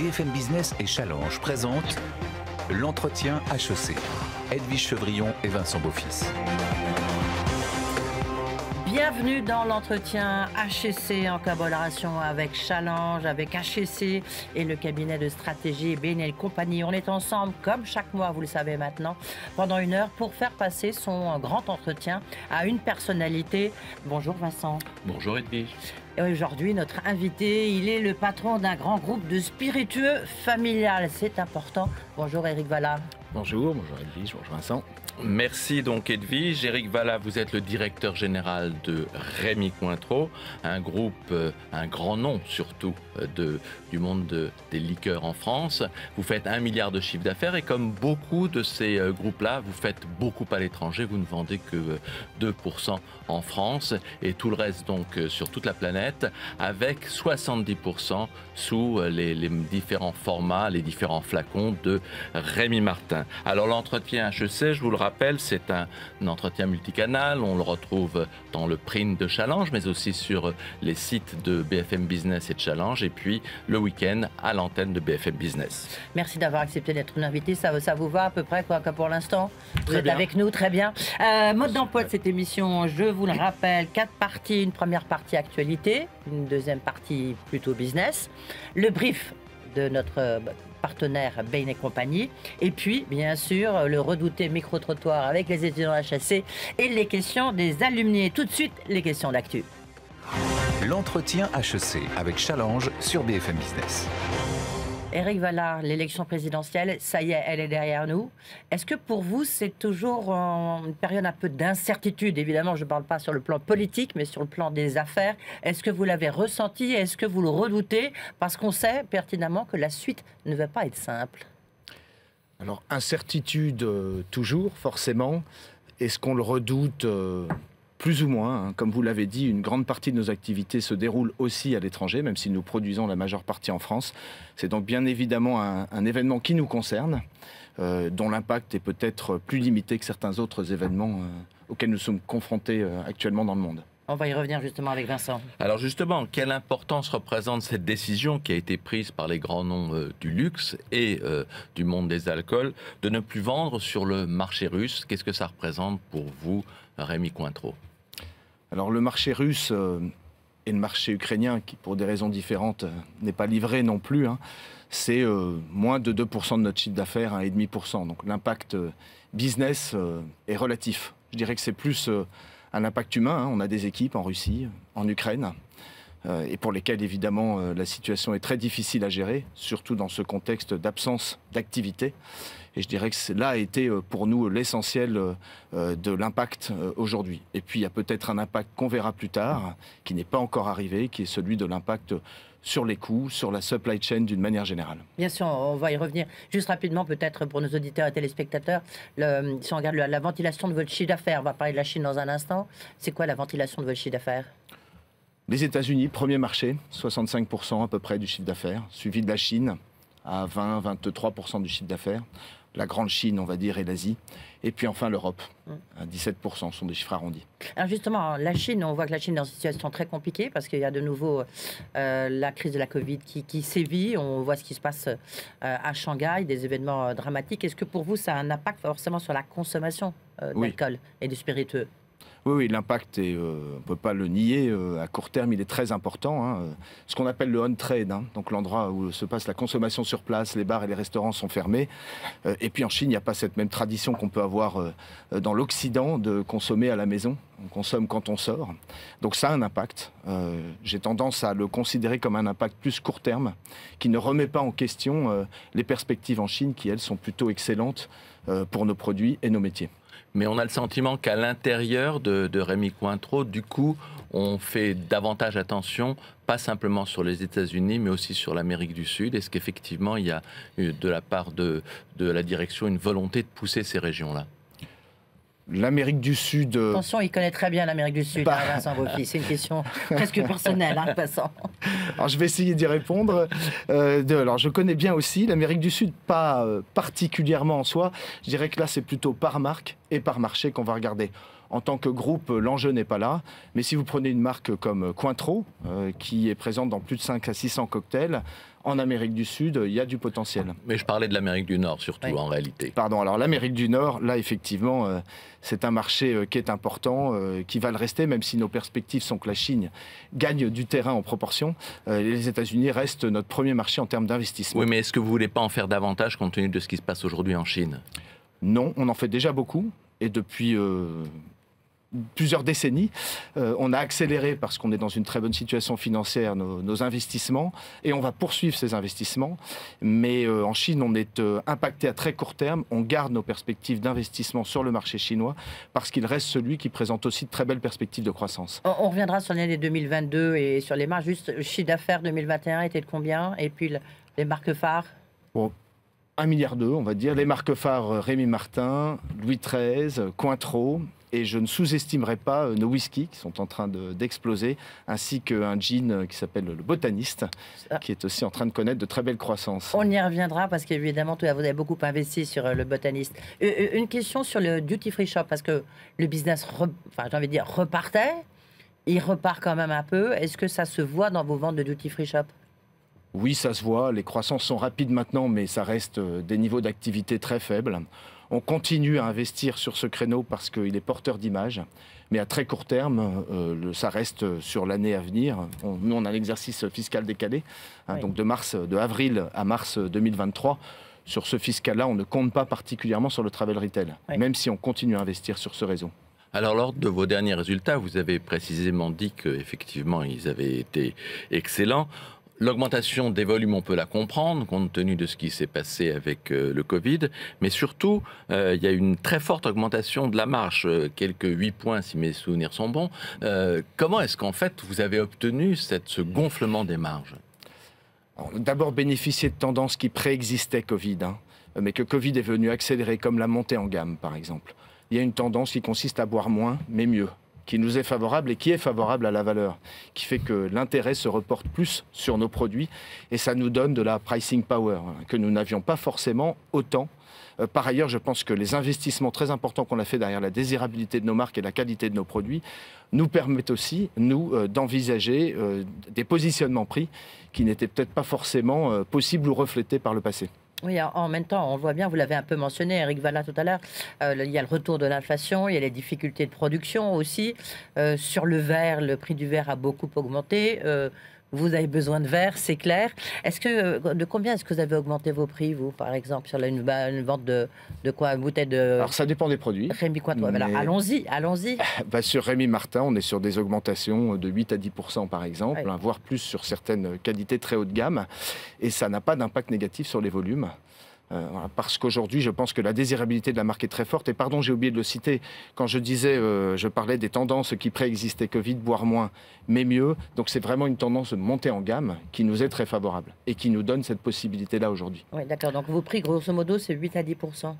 BFM Business et Challenge présentent l'entretien HEC. Edwige Chevrillon et Vincent Beaufils. Bienvenue dans l'entretien HEC en collaboration avec Challenge, avec HEC et le cabinet de stratégie Bain & Compagnie. On est ensemble, comme chaque mois, vous le savez maintenant, pendant une heure pour faire passer son grand entretien à une personnalité. Bonjour Vincent. Bonjour Edwige. Et aujourd'hui, notre invité, il est le patron d'un grand groupe de spiritueux familial. C'est important. Bonjour Éric Vallat. Bonjour Edwige, bonjour Vincent. Merci donc Edwige. Éric Vallat, vous êtes le directeur général de Rémy Cointreau, un groupe, un grand nom surtout du monde des liqueurs en France. Vous faites 1 milliard de chiffre d'affaires et comme beaucoup de ces groupes-là, vous faites beaucoup à l'étranger. Vous ne vendez que 2% en France et tout le reste donc sur toute la planète avec 70% sous les différents formats, les différents flacons de Rémy Martin. Alors l'entretien HEC, je vous le rappelle, c'est un entretien multicanal. On le retrouve dans le print de Challenge, mais aussi sur les sites de BFM Business et de Challenge, et puis le week-end à l'antenne de BFM Business. Merci d'avoir accepté d'être une invitée. Ça vous va à peu près quoi, pour l'instant? Vous êtes bien. avec nous, très bien. Mode d'emploi de cette émission, je vous le rappelle, 4 parties. Une première partie actualité, une deuxième partie plutôt business, le brief de notre partenaire Bain & Compagnie, et puis bien sûr le redouté micro-trottoir avec les étudiants HEC et les questions des alumni. Tout de suite, les questions d'actu. L'entretien HEC avec Challenge sur BFM Business. Éric Vallat, l'élection présidentielle, ça y est, elle est derrière nous. Est-ce que pour vous, c'est toujours une période un peu d'incertitude? Évidemment, je ne parle pas sur le plan politique, mais sur le plan des affaires. Est-ce que vous l'avez ressenti? Est-ce que vous le redoutez? Parce qu'on sait pertinemment que la suite ne va pas être simple. Alors, incertitude toujours, forcément. Est-ce qu'on le redoute plus ou moins, hein. Comme vous l'avez dit, une grande partie de nos activités se déroule aussi à l'étranger, même si nous produisons la majeure partie en France. C'est donc bien évidemment un événement qui nous concerne, dont l'impact est peut-être plus limité que certains autres événements auxquels nous sommes confrontés actuellement dans le monde. On va y revenir justement avec Vincent. Alors justement, quelle importance représente cette décision qui a été prise par les grands noms du luxe et du monde des alcools de ne plus vendre sur le marché russe? Qu'est-ce que ça représente pour vous, Rémy Cointreau? Alors le marché russe et le marché ukrainien, qui pour des raisons différentes n'est pas livré non plus, hein, c'est moins de 2% de notre chiffre d'affaires, 1,5%. Donc l'impact business est relatif. Je dirais que c'est plus un impact humain, hein. On a des équipes en Russie, en Ukraine, et pour lesquelles évidemment la situation est très difficile à gérer, surtout dans ce contexte d'absence d'activité. Et je dirais que cela a été pour nous l'essentiel de l'impact aujourd'hui. Et puis il y a peut-être un impact qu'on verra plus tard, qui n'est pas encore arrivé, qui est celui de l'impact sur les coûts, sur la supply chain d'une manière générale. Bien sûr, on va y revenir. Juste rapidement, peut-être pour nos auditeurs et téléspectateurs, si on regarde la ventilation de votre chiffre d'affaires, on va parler de la Chine dans un instant. C'est quoi la ventilation de votre chiffre d'affaires? Les États-Unis, premier marché, 65% à peu près du chiffre d'affaires, suivi de la Chine à 20-23% du chiffre d'affaires. La grande Chine, on va dire, et l'Asie. Et puis enfin l'Europe, à 17%, sont des chiffres arrondis. Alors justement, la Chine, on voit que la Chine est dans une situation très compliquée parce qu'il y a de nouveau la crise de la Covid qui sévit. On voit ce qui se passe à Shanghai, des événements dramatiques. Est-ce que pour vous, ça a un impact forcément sur la consommation d'alcool et de spiritueux? Oui, l'impact, on ne peut pas le nier, à court terme, il est très important, hein. Ce qu'on appelle le on-trade, hein, donc l'endroit où se passe la consommation sur place, les bars et les restaurants sont fermés. Et puis en Chine, il n'y a pas cette même tradition qu'on peut avoir dans l'Occident de consommer à la maison. On consomme quand on sort. Donc ça a un impact. J'ai tendance à le considérer comme un impact plus court terme, qui ne remet pas en question les perspectives en Chine, qui elles sont plutôt excellentes pour nos produits et nos métiers. Mais on a le sentiment qu'à l'intérieur de Rémy Cointreau, du coup, on fait davantage attention, pas simplement sur les États-Unis, mais aussi sur l'Amérique du Sud. Est-ce qu'effectivement, il y a de la part de la direction une volonté de pousser ces régions-là? L'Amérique du Sud... Attention, il connaît très bien l'Amérique du Sud, Vincent Beaufils. C'est une question presque personnelle, hein, Vincent. Alors, je vais essayer d'y répondre. Alors, je connais bien aussi l'Amérique du Sud, pas particulièrement en soi. Je dirais que là, c'est plutôt par marque et par marché qu'on va regarder. En tant que groupe, l'enjeu n'est pas là. Mais si vous prenez une marque comme Cointreau, qui est présente dans plus de 5 à 600 cocktails, en Amérique du Sud, il y a du potentiel. Mais je parlais de l'Amérique du Nord surtout en réalité. Pardon, alors l'Amérique du Nord, là effectivement, c'est un marché qui est important, qui va le rester, même si nos perspectives sont que la Chine gagne du terrain en proportion. Les États-Unis restent notre premier marché en termes d'investissement. Oui, mais est-ce que vous ne voulez pas en faire davantage compte tenu de ce qui se passe aujourd'hui en Chine? Non, on en fait déjà beaucoup, et depuis plusieurs décennies. On a accéléré, parce qu'on est dans une très bonne situation financière, nos investissements, et on va poursuivre ces investissements. Mais en Chine, on est impacté à très court terme. On garde nos perspectives d'investissement sur le marché chinois, parce qu'il reste celui qui présente aussi de très belles perspectives de croissance. On reviendra sur l'année 2022 et sur les marges. Juste, le chiffre d'affaires 2021 était de combien? Et puis les marques phares? Bon, 1,2 milliard, on va dire. Les marques phares, Rémy Martin, Louis XIII, Cointreau. Et je ne sous-estimerai pas nos whiskies qui sont en train d'exploser, ainsi qu'un gin qui s'appelle le Botaniste, qui est aussi en train de connaître de très belles croissances. On y reviendra parce qu'évidemment, vous avez beaucoup investi sur le Botaniste. Une question sur le Duty Free Shop, parce que le business, j'ai envie de dire, repartait. Il repart quand même un peu. Est-ce que ça se voit dans vos ventes de Duty Free Shop? Oui, ça se voit. Les croissances sont rapides maintenant, mais ça reste des niveaux d'activité très faibles. On continue à investir sur ce créneau parce qu'il est porteur d'image. Mais à très court terme, ça reste sur l'année à venir. Nous, on a l'exercice fiscal décalé, Oui. donc de avril à mars 2023. Sur ce fiscal-là, on ne compte pas particulièrement sur le travel retail, Oui. même si on continue à investir sur ce réseau. Alors, lors de vos derniers résultats, vous avez précisément dit qu'effectivement, ils avaient été excellents. L'augmentation des volumes, on peut la comprendre, compte tenu de ce qui s'est passé avec le Covid. Mais surtout, il y a une très forte augmentation de la marge, quelques 8 points si mes souvenirs sont bons. Comment est-ce qu'en fait, vous avez obtenu ce gonflement des marges? On a d'abord bénéficié de tendances qui préexistaient Covid, mais que Covid est venu accélérer, comme la montée en gamme, par exemple. Il y a une tendance qui consiste à boire moins, mais mieux, qui nous est favorable et qui est favorable à la valeur, qui fait que l'intérêt se reporte plus sur nos produits et ça nous donne de la pricing power que nous n'avions pas forcément autant. Par ailleurs, je pense que les investissements très importants qu'on a fait derrière la désirabilité de nos marques et la qualité de nos produits nous permettent aussi, nous, d'envisager des positionnements prix qui n'étaient peut-être pas forcément possibles ou reflétés par le passé. Oui, en même temps, on voit bien, vous l'avez un peu mentionné, Eric Vallat tout à l'heure, il y a le retour de l'inflation, il y a les difficultés de production aussi. Sur le verre, le prix du verre a beaucoup augmenté. Vous avez besoin de verre, c'est clair. De combien est-ce que vous avez augmenté vos prix, vous, par exemple, sur une vente de quoi? Une bouteille de... Alors ça dépend des produits. Rémy Cointreau, voilà. Allons-y. Sur Rémy Martin, on est sur des augmentations de 8 à 10% par exemple, Oui. Voire plus sur certaines qualités très haut de gamme. Et ça n'a pas d'impact négatif sur les volumes. Parce qu'aujourd'hui, je pense que la désirabilité de la marque est très forte. Et pardon, j'ai oublié de le citer. Quand je disais, je parlais des tendances qui préexistaient Covid, boire moins, mais mieux. Donc c'est vraiment une tendance de montée en gamme qui nous est très favorable et qui nous donne cette possibilité-là aujourd'hui. Oui, d'accord. Donc vos prix, grosso modo, c'est 8 à 10%.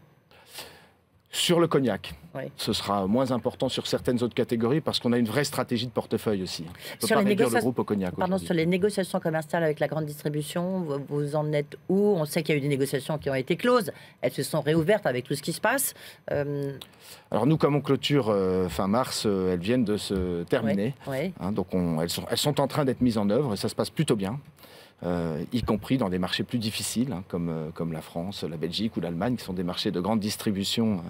Sur le cognac, Oui. ce sera moins important sur certaines autres catégories parce qu'on a une vraie stratégie de portefeuille aussi. On ne peut Sur pas les réduire le négociations- groupe au cognac. Pardon, aujourd'hui. sur les négociations commerciales avec la grande distribution, vous en êtes où? On sait qu'il y a eu des négociations qui ont été closes. Elles se sont réouvertes avec tout ce qui se passe. Alors nous, comme on clôture fin mars, elles viennent de se terminer. Oui. Donc elles sont en train d'être mises en œuvre et ça se passe plutôt bien. Y compris dans des marchés plus difficiles, comme la France, la Belgique ou l'Allemagne, qui sont des marchés de grande distribution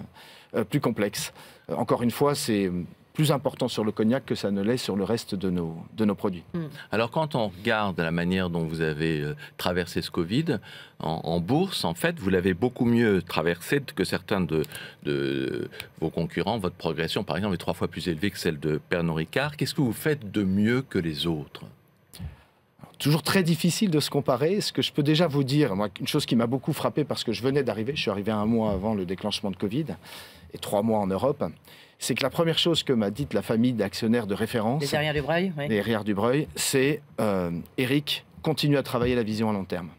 plus complexes. Encore une fois, c'est plus important sur le cognac que ça ne l'est sur le reste de nos produits. Alors, quand on regarde la manière dont vous avez traversé ce Covid, en bourse, en fait, vous l'avez beaucoup mieux traversé que certains de vos concurrents. Votre progression, par exemple, est 3 fois plus élevée que celle de Pernod Ricard. Qu'est-ce que vous faites de mieux que les autres? Toujours très difficile de se comparer. Ce que je peux déjà vous dire, moi, une chose qui m'a beaucoup frappé parce que je venais d'arriver, je suis arrivé 1 mois avant le déclenchement de Covid et 3 mois en Europe, c'est que la première chose que m'a dite la famille d'actionnaires de référence, Les Herrières du Breuil, oui. les Herrières du Breuil, c'est Eric, continue à travailler la vision à long terme.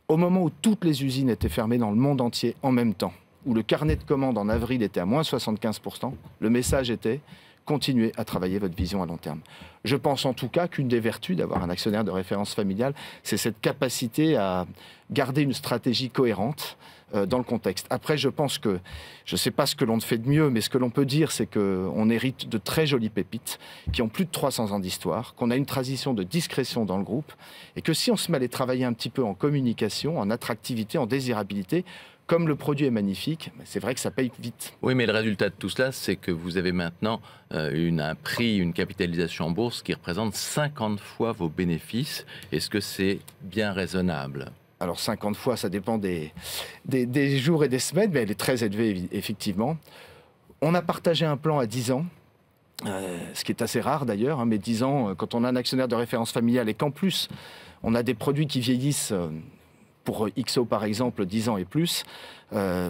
Au moment où toutes les usines étaient fermées dans le monde entier en même temps, où le carnet de commandes en avril était à moins 75%, le message était continuez à travailler votre vision à long terme. Je pense en tout cas qu'une des vertus d'avoir un actionnaire de référence familiale, c'est cette capacité à garder une stratégie cohérente dans le contexte. Après, je pense que, je ne sais pas ce que l'on fait de mieux, mais ce que l'on peut dire, c'est qu'on hérite de très jolies pépites qui ont plus de 300 ans d'histoire, qu'on a une tradition de discrétion dans le groupe, et que si on se met à les travailler un petit peu en communication, en attractivité, en désirabilité, comme le produit est magnifique, c'est vrai que ça paye vite. Oui, mais le résultat de tout cela, c'est que vous avez maintenant un prix, une capitalisation en bourse qui représente 50 fois vos bénéfices. Est-ce que c'est bien raisonnable ? Alors 50 fois, ça dépend des jours et des semaines, mais elle est très élevée, effectivement. On a partagé un plan à 10 ans, ce qui est assez rare d'ailleurs, mais 10 ans, quand on a un actionnaire de référence familiale et qu'en plus, on a des produits qui vieillissent, pour XO par exemple, 10 ans et plus,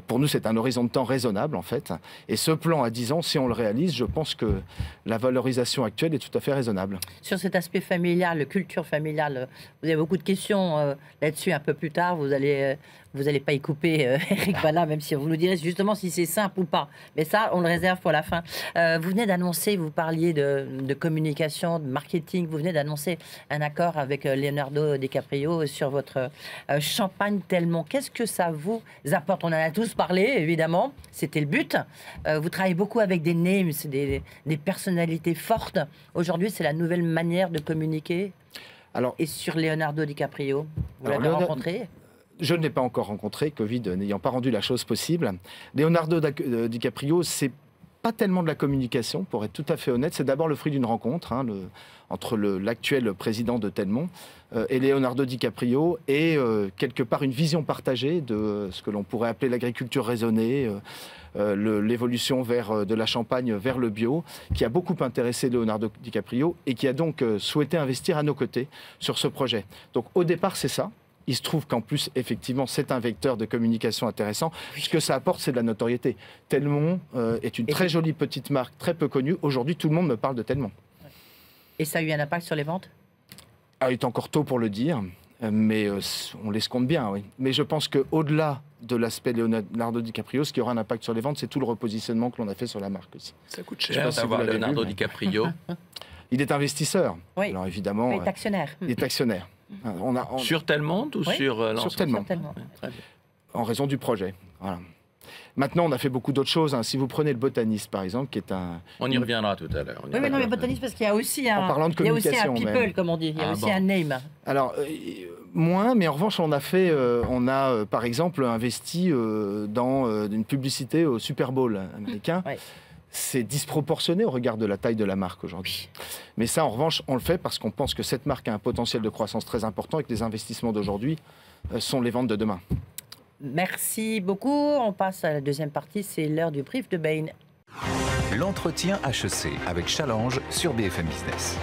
pour nous, c'est un horizon de temps raisonnable, en fait. Et ce plan à 10 ans, si on le réalise, je pense que la valorisation actuelle est tout à fait raisonnable. Sur cet aspect familial, culture familiale, vous avez beaucoup de questions là-dessus un peu plus tard. Vous allez pas y couper, Eric Vallat, même si vous nous direz justement si c'est simple ou pas. Mais ça, on le réserve pour la fin. Vous venez d'annoncer, vous parliez de communication, de marketing, vous venez d'annoncer un accord avec Leonardo DiCaprio sur votre champagne Telmont. Qu'est-ce que ça vous apporte? On en a tous parlé, évidemment. C'était le but. Vous travaillez beaucoup avec des names, des personnalités fortes. Aujourd'hui, c'est la nouvelle manière de communiquer. Alors, et sur Leonardo DiCaprio, vous l'avez rencontré? Je ne l'ai pas encore rencontré, Covid n'ayant pas rendu la chose possible. Leonardo DiCaprio, c'est pas tellement de la communication, pour être tout à fait honnête. C'est d'abord le fruit d'une rencontre entre l'actuel président de Telmont et Leonardo DiCaprio, et quelque part une vision partagée de ce que l'on pourrait appeler l'agriculture raisonnée, l'évolution de la Champagne vers le bio, qui a beaucoup intéressé Leonardo DiCaprio et qui a donc souhaité investir à nos côtés sur ce projet. Donc au départ, c'est ça. Il se trouve qu'en plus, effectivement, c'est un vecteur de communication intéressant. Ce que ça apporte, c'est de la notoriété. Telmont est une très jolie petite marque, très peu connue. Aujourd'hui, tout le monde me parle de Telmont. Et ça a eu un impact sur les ventes? Il est encore tôt pour le dire, mais on l'escompte bien, oui. Mais je pense qu'au-delà de l'aspect Leonardo DiCaprio, ce qui aura un impact sur les ventes, c'est tout le repositionnement que l'on a fait sur la marque aussi. Ça coûte cher d'avoir Leonardo DiCaprio. Il est investisseur. Oui. Alors évidemment, il est actionnaire. Il est actionnaire. Sur Telmont ou sur l'ensemble? Sur Telmont. En raison du projet. Voilà. Maintenant, on a fait beaucoup d'autres choses. Si vous prenez le Botaniste, par exemple, qui est un... On y reviendra tout à l'heure. Oui, mais non, mais Botaniste, parce qu'il y a aussi un... En parlant de communication, il y a aussi un people, comme on dit. Il y a aussi un name. Alors, moins, mais en revanche, on a par exemple investi dans une publicité au Super Bowl américain. Ouais. C'est disproportionné au regard de la taille de la marque aujourd'hui. Mais ça, en revanche, on le fait parce qu'on pense que cette marque a un potentiel de croissance très important et que les investissements d'aujourd'hui sont les ventes de demain. Merci beaucoup. On passe à la deuxième partie, c'est l'heure du brief de Bain. L'entretien HEC avec Challenge sur BFM Business.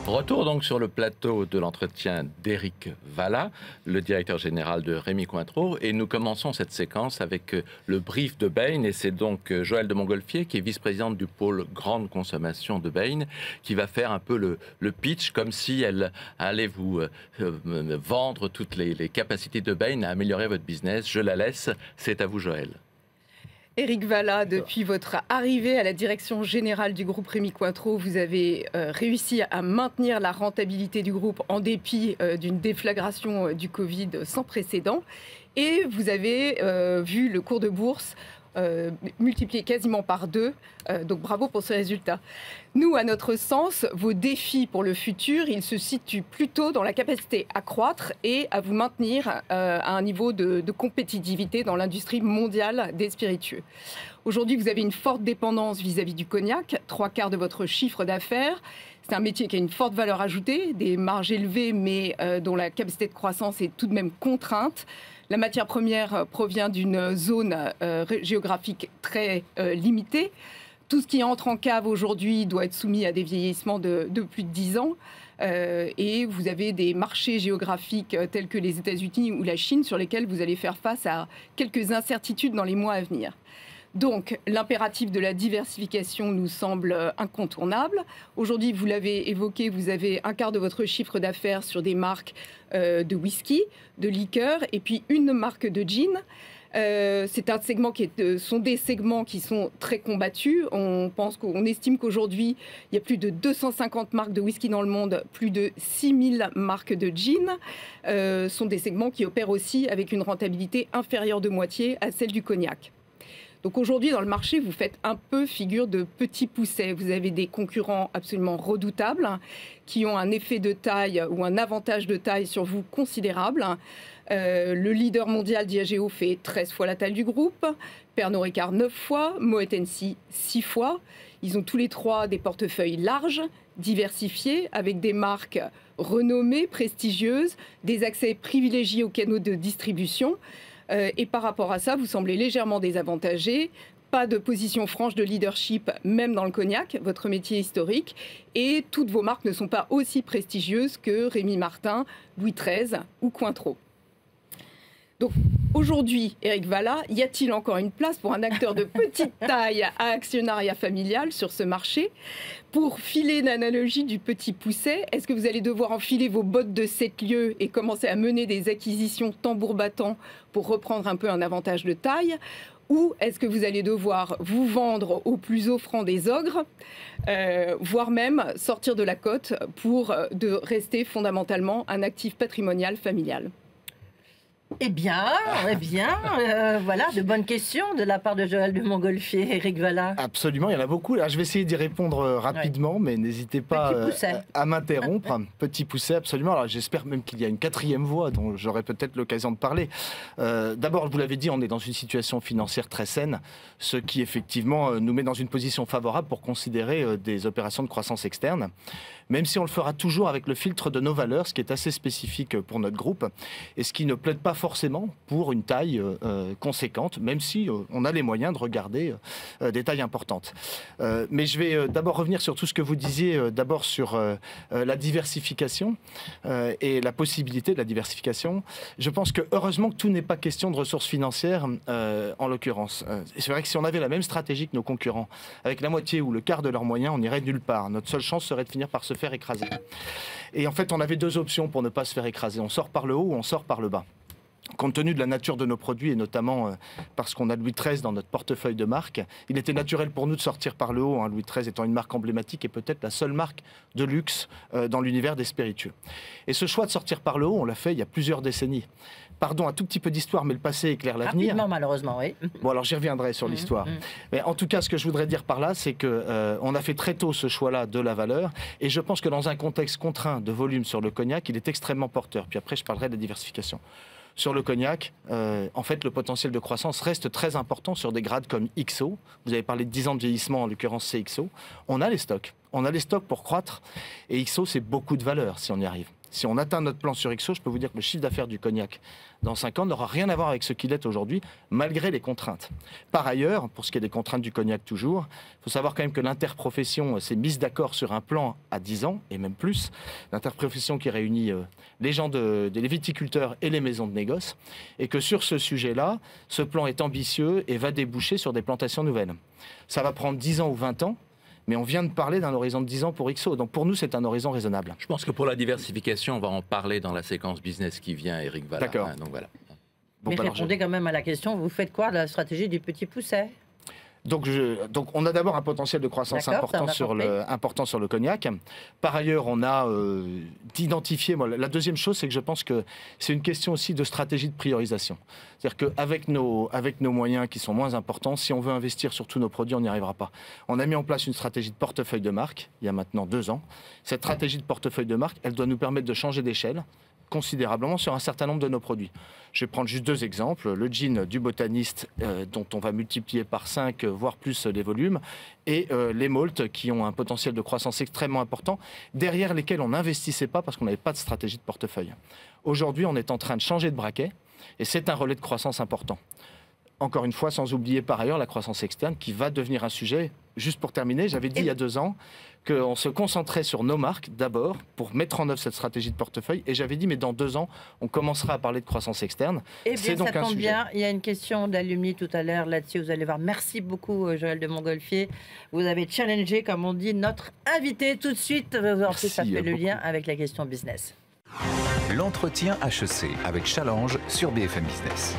Retour donc sur le plateau de l'entretien d'Eric Vallat, le directeur général de Rémy Cointreau, et nous commençons cette séquence avec le brief de Bain, et c'est donc Joëlle de Montgolfier, qui est vice-présidente du pôle grande consommation de Bain, qui va faire un peu le pitch, comme si elle allait vous vendre toutes les capacités de Bain à améliorer votre business. Je la laisse, c'est à vous Joëlle. Eric Vallat, depuis votre arrivée à la direction générale du groupe Rémy Cointreau, vous avez réussi à maintenir la rentabilité du groupe en dépit d'une déflagration du Covid sans précédent. Et vous avez vu le cours de bourse multiplié quasiment par 2. Donc bravo pour ce résultat. Nous, à notre sens, vos défis pour le futur, ils se situent plutôt dans la capacité à croître et à vous maintenir à un niveau de compétitivité dans l'industrie mondiale des spiritueux. Aujourd'hui, vous avez une forte dépendance vis-à-vis du cognac, 3/4 de votre chiffre d'affaires. C'est un métier qui a une forte valeur ajoutée, des marges élevées, mais dont la capacité de croissance est tout de même contrainte. La matière première provient d'une zone géographique très limitée. Tout ce qui entre en cave aujourd'hui doit être soumis à des vieillissements de plus de 10 ans. Et vous avez des marchés géographiques tels que les États-Unis ou la Chine sur lesquels vous allez faire face à quelques incertitudes dans les mois à venir. Donc, l'impératif de la diversification nous semble incontournable. Aujourd'hui, vous l'avez évoqué, vous avez 1/4 de votre chiffre d'affaires sur des marques de whisky, de liqueur, et puis une marque de gin. C'est un segment sont des segments qui sont très combattus. On estime qu'aujourd'hui, il y a plus de 250 marques de whisky dans le monde, plus de 6000 marques de gin. Sont des segments qui opèrent aussi avec une rentabilité inférieure de moitié à celle du cognac. Donc aujourd'hui, dans le marché, vous faites un peu figure de petits poussets. Vous avez des concurrents absolument redoutables qui ont un effet de taille ou un avantage de taille sur vous considérable. Le leader mondial Diageo fait 13 fois la taille du groupe, Pernod Ricard 9 fois, Moët Hennessy 6 fois. Ils ont tous les trois des portefeuilles larges, diversifiés, avec des marques renommées, prestigieuses, des accès privilégiés aux canaux de distribution. Et par rapport à ça, vous semblez légèrement désavantagé. Pas de position franche de leadership, même dans le cognac, votre métier historique. Et toutes vos marques ne sont pas aussi prestigieuses que Rémy Martin, Louis XIII ou Cointreau. Donc aujourd'hui, Éric Vallat, y a-t-il encore une place pour un acteur de petite taille à actionnariat familial sur ce marché? Pour filer l'analogie du petit pousset, est-ce que vous allez devoir enfiler vos bottes de 7 lieues et commencer à mener des acquisitions tambour battant pour reprendre un peu un avantage de taille? Ou est-ce que vous allez devoir vous vendre au plus offrant des ogres, voire même sortir de la cote pour de rester fondamentalement un actif patrimonial familial? Eh bien, voilà, de bonnes questions de la part de Joël de Montgolfier et Éric Vallat. Absolument, il y en a beaucoup. Alors, je vais essayer d'y répondre rapidement, mais n'hésitez pas à m'interrompre. Petit pousset, absolument. Alors, j'espère même qu'il y a une quatrième voie dont j'aurai peut-être l'occasion de parler. D'abord, je vous l'avais dit, on est dans une situation financière très saine, ce qui effectivement nous met dans une position favorable pour considérer des opérations de croissance externe, même si on le fera toujours avec le filtre de nos valeurs, ce qui est assez spécifique pour notre groupe, et ce qui ne plaide pas forcément pour une taille conséquente, même si on a les moyens de regarder des tailles importantes. Mais je vais d'abord revenir sur tout ce que vous disiez, d'abord sur la diversification et la possibilité de la diversification. Je pense que heureusement que tout n'est pas question de ressources financières, en l'occurrence. C'est vrai que si on avait la même stratégie que nos concurrents, avec la moitié ou le quart de leurs moyens, on n'irait nulle part. Notre seule chance serait de finir par se faire écraser. Et en fait, on avait deux options pour ne pas se faire écraser. On sort par le haut ou on sort par le bas. Compte tenu de la nature de nos produits, et notamment parce qu'on a Louis XIII dans notre portefeuille de marques, il était naturel pour nous de sortir par le haut, Louis XIII étant une marque emblématique et peut-être la seule marque de luxe dans l'univers des spiritueux. Et ce choix de sortir par le haut, on l'a fait il y a plusieurs décennies. Pardon, un tout petit peu d'histoire, mais le passé éclaire l'avenir. Rapidement, malheureusement, oui. Bon, alors j'y reviendrai sur l'histoire. Mais en tout cas, ce que je voudrais dire par là, c'est qu'on a fait très tôt ce choix-là de la valeur. Et je pense que dans un contexte contraint de volume sur le cognac, il est extrêmement porteur. Puis après, je parlerai de la diversification. Sur le cognac, en fait, le potentiel de croissance reste très important sur des grades comme XO. Vous avez parlé de 10 ans de vieillissement, en l'occurrence c'est XO. On a les stocks. On a les stocks pour croître. Et XO, c'est beaucoup de valeur si on y arrive. Si on atteint notre plan sur XO, je peux vous dire que le chiffre d'affaires du cognac dans 5 ans n'aura rien à voir avec ce qu'il est aujourd'hui, malgré les contraintes. Par ailleurs, pour ce qui est des contraintes du cognac toujours, il faut savoir quand même que l'interprofession s'est mise d'accord sur un plan à 10 ans, et même plus. L'interprofession qui réunit les gens les viticulteurs et les maisons de négoce, et que sur ce sujet-là, ce plan est ambitieux et va déboucher sur des plantations nouvelles. Ça va prendre 10 ans ou 20 ans, mais on vient de parler d'un horizon de 10 ans pour XO. Donc pour nous, c'est un horizon raisonnable. Je pense que pour la diversification, on va en parler dans la séquence business qui vient, Éric Vallat. D'accord. Donc voilà. Bon, mais répondez quand même à la question, vous faites quoi de la stratégie du petit pousset? Donc on a d'abord un potentiel de croissance important sur le cognac. Par ailleurs, on a d'identifier... La deuxième chose, c'est que je pense que c'est une question aussi de stratégie de priorisation. C'est-à-dire qu'avec nos moyens qui sont moins importants, si on veut investir sur tous nos produits, on n'y arrivera pas. On a mis en place une stratégie de portefeuille de marque, il y a maintenant 2 ans. Cette stratégie de portefeuille de marque, elle doit nous permettre de changer d'échelle considérablement sur un certain nombre de nos produits. Je vais prendre juste 2 exemples. Le gin du botaniste, dont on va multiplier par 5, voire plus les volumes, et les malts qui ont un potentiel de croissance extrêmement important, derrière lesquels on n'investissait pas parce qu'on n'avait pas de stratégie de portefeuille. Aujourd'hui, on est en train de changer de braquet, et c'est un relais de croissance important. Encore une fois, sans oublier par ailleurs la croissance externe qui va devenir un sujet. Juste pour terminer, j'avais dit il y a 2 ans qu'on se concentrait sur nos marques d'abord pour mettre en œuvre cette stratégie de portefeuille. Et j'avais dit, mais dans 2 ans, on commencera à parler de croissance externe. Eh bien, ça tombe bien. Il y a une question d'Alumni tout à l'heure là-dessus. Vous allez voir. Merci beaucoup, Joël de Montgolfier. Vous avez challengé, comme on dit, notre invité tout de suite. En plus, ça fait le lien avec la question business. L'entretien HEC avec Challenge sur BFM Business.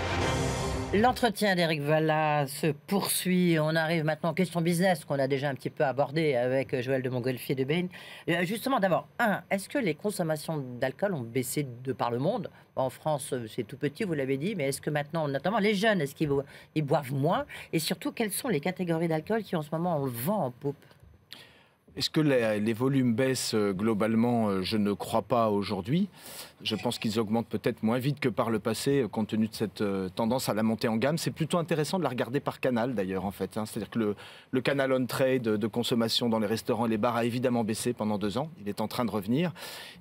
L'entretien d'Éric Vallat se poursuit. On arrive maintenant aux questions business qu'on a déjà un petit peu abordées avec Joël de Montgolfier de Bain. Justement, d'abord, est-ce que les consommations d'alcool ont baissé de par le monde? En France, c'est tout petit, vous l'avez dit, mais est-ce que maintenant, notamment les jeunes, est-ce qu'ils boivent moins? Et surtout, quelles sont les catégories d'alcool qui en ce moment ont le vent en poupe? Est-ce que les volumes baissent globalement? Je ne crois pas aujourd'hui. Je pense qu'ils augmentent peut-être moins vite que par le passé, compte tenu de cette tendance à la montée en gamme. C'est plutôt intéressant de la regarder par canal, d'ailleurs, en fait. C'est-à-dire que le canal on-trade de consommation dans les restaurants et les bars a évidemment baissé pendant 2 ans. Il est en train de revenir.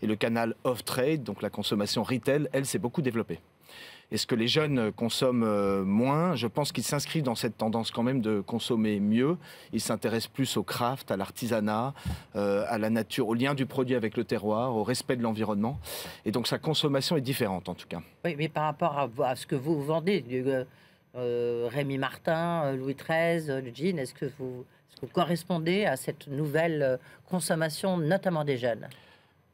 Et le canal off-trade, donc la consommation retail, elle, s'est beaucoup développée. Est-ce que les jeunes consomment moins? Je pense qu'ils s'inscrivent dans cette tendance quand même de consommer mieux. Ils s'intéressent plus au craft, à l'artisanat, à la nature, au lien du produit avec le terroir, au respect de l'environnement. Et donc sa consommation est différente en tout cas. Oui, mais par rapport à ce que vous vendez, Rémy Martin, Louis XIII, le gin, est-ce que vous correspondez à cette nouvelle consommation, notamment des jeunes?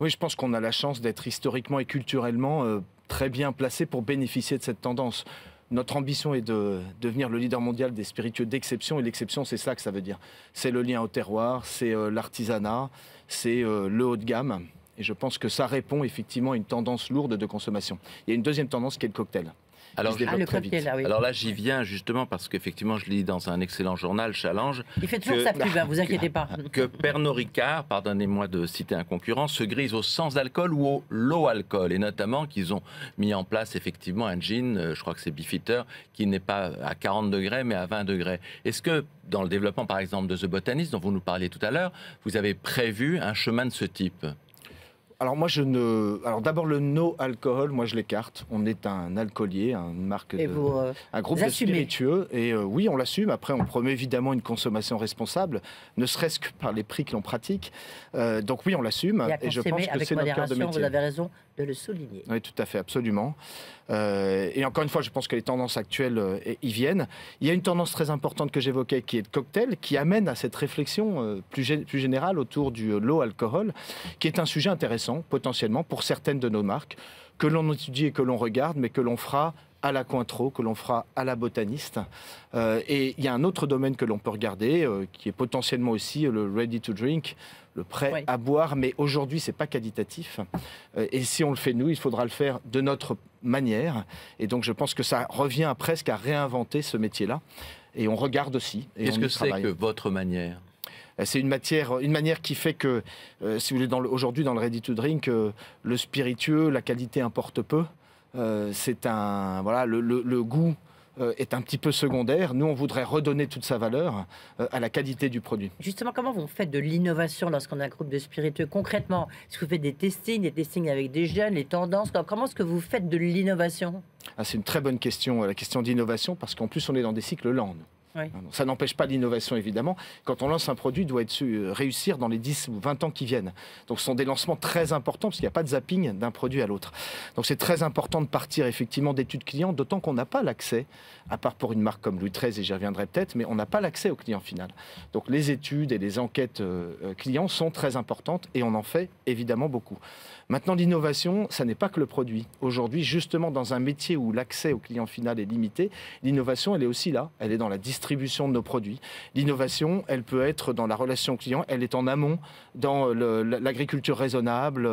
Oui, je pense qu'on a la chance d'être historiquement et culturellement très bien placé pour bénéficier de cette tendance. Notre ambition est de devenir le leader mondial des spiritueux d'exception, et l'exception, c'est ça que ça veut dire. C'est le lien au terroir, c'est l'artisanat, c'est le haut de gamme. Et je pense que ça répond effectivement à une tendance lourde de consommation. Il y a une deuxième tendance qui est le cocktail. Alors, le cocktail, là, oui. Alors là, j'y viens justement parce qu'effectivement, je lis dans un excellent journal, Challenge. Il fait toujours sa pub, vous inquiétez pas. Que Pernod Ricard, pardonnez-moi de citer un concurrent, se grise au sans alcool ou au low alcool. Et notamment qu'ils ont mis en place effectivement un gin, je crois que c'est Beefeater, qui n'est pas à 40 degrés mais à 20 degrés. Est-ce que dans le développement par exemple de The Botanist, dont vous nous parliez tout à l'heure, vous avez prévu un chemin de ce type ? Alors moi alors d'abord le no alcool, moi je l'écarte. On est un alcoolier, une marque, un groupe de spiritueux, et oui on l'assume. Après on promet évidemment une consommation responsable, ne serait-ce que par les prix que l'on pratique. Donc oui on l'assume, et je pense que c'est notre cœur de métier. Vous avez raison de le souligner. Oui, tout à fait, absolument. Et encore une fois, je pense que les tendances actuelles y viennent. Il y a une tendance très importante que j'évoquais, qui est le cocktail, qui amène à cette réflexion plus générale autour du low alcohol, qui est un sujet intéressant, potentiellement, pour certaines de nos marques, que l'on étudie et que l'on regarde, mais que l'on fera à la Cointreau, que l'on fera à la Botaniste. Et il y a un autre domaine que l'on peut regarder, qui est potentiellement aussi le ready to drink, le prêt à boire, mais aujourd'hui, ce n'est pas qualitatif. Et si on le fait nous, il faudra le faire de notre manière. Et donc, je pense que ça revient presque à réinventer ce métier-là. Et on regarde aussi. Qu'est-ce que c'est que votre manière ? C'est une manière qui fait que, si vous voulez, aujourd'hui, dans le ready to drink, le spiritueux, la qualité importe peu. Le goût est un petit peu secondaire. Nous, on voudrait redonner toute sa valeur à la qualité du produit. Justement, comment vous faites de l'innovation lorsqu'on a un groupe de spiritueux? Concrètement, est-ce que vous faites des testings avec des jeunes, les tendances? Comment est-ce que vous faites de l'innovation? C'est une très bonne question, la question d'innovation, parce qu'en plus, on est dans des cycles lents. Oui. Ça n'empêche pas l'innovation, évidemment. Quand on lance un produit, il doit réussir dans les 10 ou 20 ans qui viennent. Donc ce sont des lancements très importants, parce qu'il n'y a pas de zapping d'un produit à l'autre. Donc c'est très important de partir effectivement d'études clients, d'autant qu'on n'a pas l'accès, à part pour une marque comme Louis XIII, et j'y reviendrai peut-être, mais on n'a pas l'accès au client final. Donc les études et les enquêtes clients sont très importantes, et on en fait évidemment beaucoup. Maintenant, l'innovation, ça n'est pas que le produit. Aujourd'hui, justement, dans un métier où l'accès au client final est limité, l'innovation, elle est aussi là. Elle est dans la distribution de nos produits. L'innovation, elle peut être dans la relation client, elle est en amont dans l'agriculture raisonnable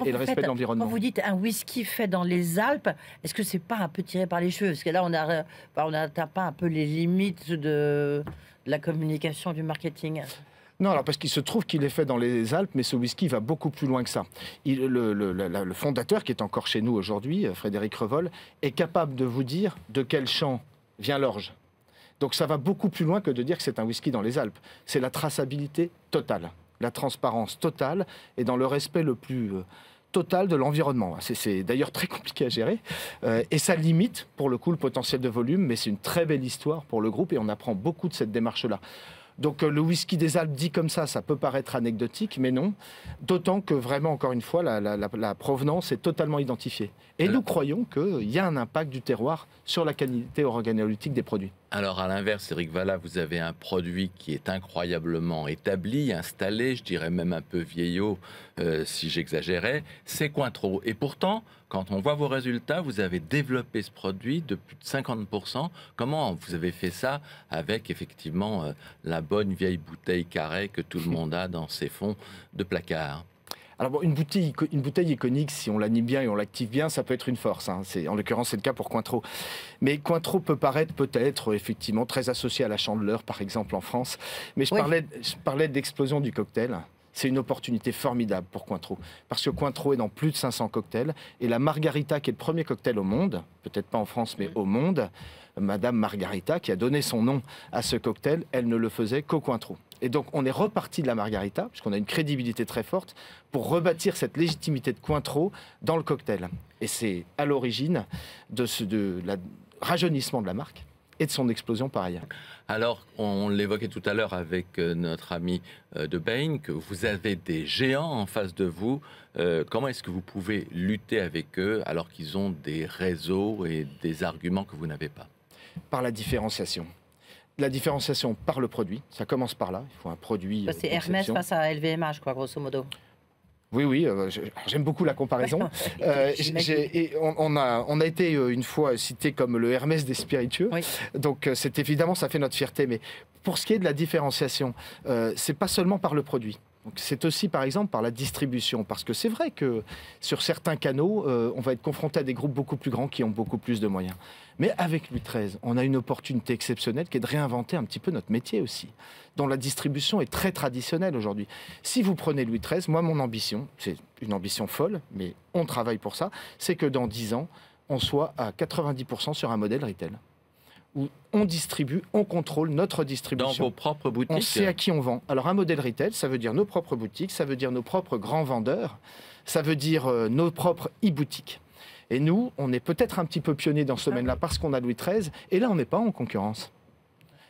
et le respect de l'environnement. Quand vous dites un whisky fait dans les Alpes, est-ce que c'est pas un peu tiré par les cheveux? Parce que là, on n'atteint pas un peu les limites de la communication, du marketing. Non, alors parce qu'il se trouve qu'il est fait dans les Alpes, mais ce whisky va beaucoup plus loin que ça. Le fondateur, qui est encore chez nous aujourd'hui, Frédéric Revol, est capable de vous dire de quel champ vient l'orge. Donc ça va beaucoup plus loin que de dire que c'est un whisky dans les Alpes. C'est la traçabilité totale, la transparence totale, et dans le respect le plus total de l'environnement. C'est d'ailleurs très compliqué à gérer, et ça limite, pour le coup, le potentiel de volume, mais c'est une très belle histoire pour le groupe, et on apprend beaucoup de cette démarche-là. Donc le whisky des Alpes dit comme ça peut paraître anecdotique, mais non. D'autant que vraiment, encore une fois, la provenance est totalement identifiée. Et nous croyons qu'il y a un impact du terroir sur la qualité organoleptique des produits. Alors, à l'inverse, Éric Vallat, vous avez un produit qui est incroyablement établi, installé, je dirais même un peu vieillot, si j'exagérais, c'est Cointreau. Et pourtant, quand on voit vos résultats, vous avez développé ce produit de plus de 50%. Comment vous avez fait ça avec, effectivement, la bonne vieille bouteille carrée que tout le monde a dans ses fonds de placard? Alors bon, une bouteille iconique, si on l'anime bien et on l'active bien, ça peut être une force. Hein. En l'occurrence, c'est le cas pour Cointreau. Mais Cointreau peut paraître peut-être effectivement très associé à la Chandeleur, par exemple, en France. Mais je parlais d'explosion du cocktail. C'est une opportunité formidable pour Cointreau. Parce que Cointreau est dans plus de 500 cocktails. Et la Margarita, qui est le premier cocktail au monde, peut-être pas en France, mais au monde, Madame Margarita, qui a donné son nom à ce cocktail, elle ne le faisait qu'au Cointreau. Et donc, on est reparti de la Margarita, puisqu'on a une crédibilité très forte, pour rebâtir cette légitimité de Cointreau dans le cocktail. Et c'est à l'origine de la rajeunissement de la marque et de son explosion par ailleurs. Alors, on l'évoquait tout à l'heure avec notre ami de Bain, que vous avez des géants en face de vous. Comment est-ce que vous pouvez lutter avec eux alors qu'ils ont des réseaux et des arguments que vous n'avez pas? Par la différenciation. La différenciation par le produit, ça commence par là. Il faut un produit. C'est Hermès face à LVMH, quoi, grosso modo. Oui, j'aime beaucoup la comparaison. On a été une fois cité comme le Hermès des spiritueux. Oui. Donc c'est évidemment, ça fait notre fierté. Mais pour ce qui est de la différenciation, c'est pas seulement par le produit. C'est aussi, par exemple, par la distribution. Parce que c'est vrai que sur certains canaux, on va être confronté à des groupes beaucoup plus grands qui ont beaucoup plus de moyens. Mais avec Louis XIII, on a une opportunité exceptionnelle qui est de réinventer un petit peu notre métier aussi, dont la distribution est très traditionnelle aujourd'hui. Si vous prenez Louis XIII, moi, mon ambition, c'est une ambition folle, mais on travaille pour ça, c'est que dans 10 ans, on soit à 90% sur un modèle retail. Où on distribue, on contrôle notre distribution. Dans vos propres boutiques? On sait à qui on vend. Alors un modèle retail, ça veut dire nos propres boutiques, ça veut dire nos propres grands vendeurs, ça veut dire nos propres e-boutiques. Et nous, on est peut-être un petit peu pionniers dans ce domaine-là parce qu'on a Louis XIII, et là on n'est pas en concurrence.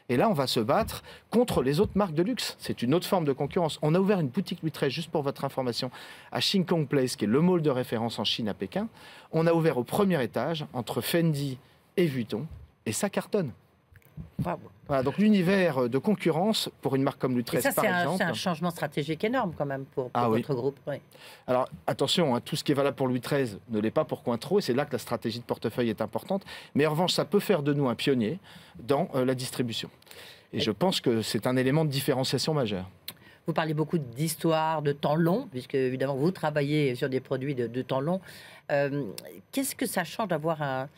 Et là, on va se battre contre les autres marques de luxe. C'est une autre forme de concurrence. On a ouvert une boutique Louis XIII, juste pour votre information, à Shin Kong Place, qui est le mall de référence en Chine à Pékin. On a ouvert au premier étage, entre Fendi et Vuitton, et ça cartonne. Bravo. Voilà, donc l'univers de concurrence pour une marque comme Louis XIII, par exemple... C'est un changement stratégique énorme quand même pour votre groupe. Oui. Alors attention, hein, tout ce qui est valable pour Louis XIII ne l'est pas pour Cointreau, et c'est là que la stratégie de portefeuille est importante. Mais en revanche, ça peut faire de nous un pionnier dans la distribution. Et je pense que c'est un élément de différenciation majeur. Vous parlez beaucoup d'histoire, de temps long, puisque évidemment vous travaillez sur des produits de temps long. Qu'est-ce que ça change d'avoir un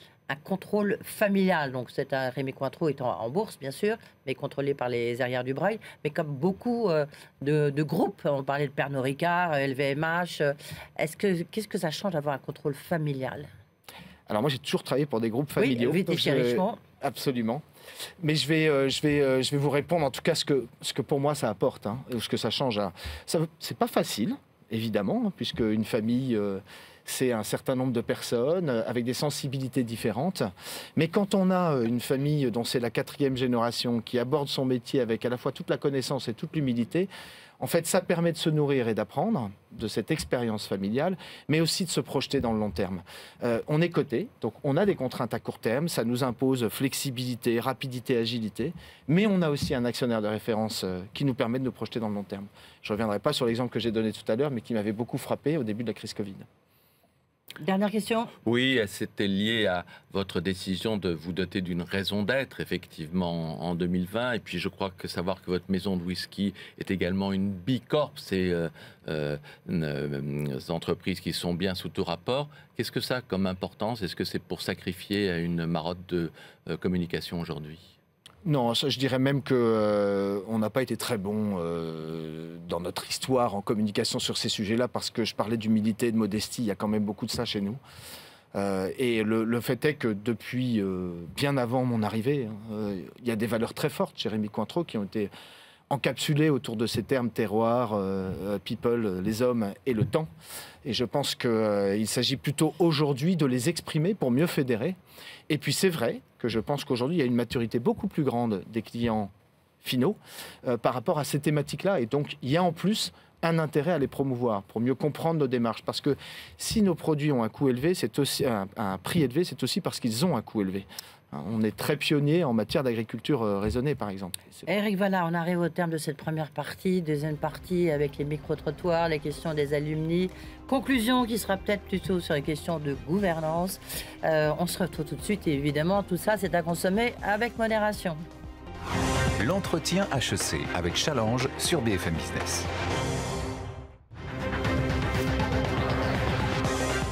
contrôle familial? Donc c'est un Rémy Cointreau étant en bourse, bien sûr, mais contrôlé par les Herrières du Breuil. Mais comme beaucoup de groupes, on parlait de Pernod Ricard, LVMH, qu'est-ce que ça change d'avoir un contrôle familial? Alors moi j'ai toujours travaillé pour des groupes familiaux. Oui, Richemont. Absolument. Mais je vais vous répondre en tout cas ce que pour moi ça apporte, hein, ou ce que ça change. C'est pas facile, évidemment, hein, puisque une famille... c'est un certain nombre de personnes avec des sensibilités différentes. Mais quand on a une famille dont c'est la 4e génération qui aborde son métier avec à la fois toute la connaissance et toute l'humilité, en fait, ça permet de se nourrir et d'apprendre de cette expérience familiale, mais aussi de se projeter dans le long terme. On est coté, donc on a des contraintes à court terme, ça nous impose flexibilité, rapidité, agilité, mais on a aussi un actionnaire de référence qui nous permet de nous projeter dans le long terme. Je ne reviendrai pas sur l'exemple que j'ai donné tout à l'heure, mais qui m'avait beaucoup frappé au début de la crise Covid. Dernière question. Oui, c'était lié à votre décision de vous doter d'une raison d'être, effectivement, en 2020. Et puis, je crois que savoir que votre maison de whisky est également une Bicorp, c'est des entreprises qui sont bien sous tout rapport. Qu'est-ce que ça a comme importance? Est-ce que c'est pour sacrifier à une marotte de communication aujourd'hui? Non, je dirais même qu'on n'a pas été très bon dans notre histoire en communication sur ces sujets-là, parce que je parlais d'humilité et de modestie, il y a quand même beaucoup de ça chez nous. Et le fait est que depuis bien avant mon arrivée, il y a des valeurs très fortes chez Rémy Cointreau qui ont été encapsulées autour de ces termes terroir, people, les hommes et le temps. Et je pense qu'il s'agit plutôt aujourd'hui de les exprimer pour mieux fédérer. Et puis c'est vrai que je pense qu'aujourd'hui, il y a une maturité beaucoup plus grande des clients finaux par rapport à ces thématiques-là. Et donc, il y a en plus un intérêt à les promouvoir pour mieux comprendre nos démarches. Parce que si nos produits ont un coût élevé, c'est aussi un prix élevé, c'est aussi parce qu'ils ont un coût élevé. On est très pionnier en matière d'agriculture raisonnée, par exemple. Éric Vallat, on arrive au terme de cette première partie, deuxième partie avec les micro-trottoirs, les questions des alumni. Conclusion qui sera peut-être plutôt sur les questions de gouvernance. On se retrouve tout de suite et évidemment, tout ça, c'est à consommer avec modération. L'entretien HEC avec Challenge sur BFM Business.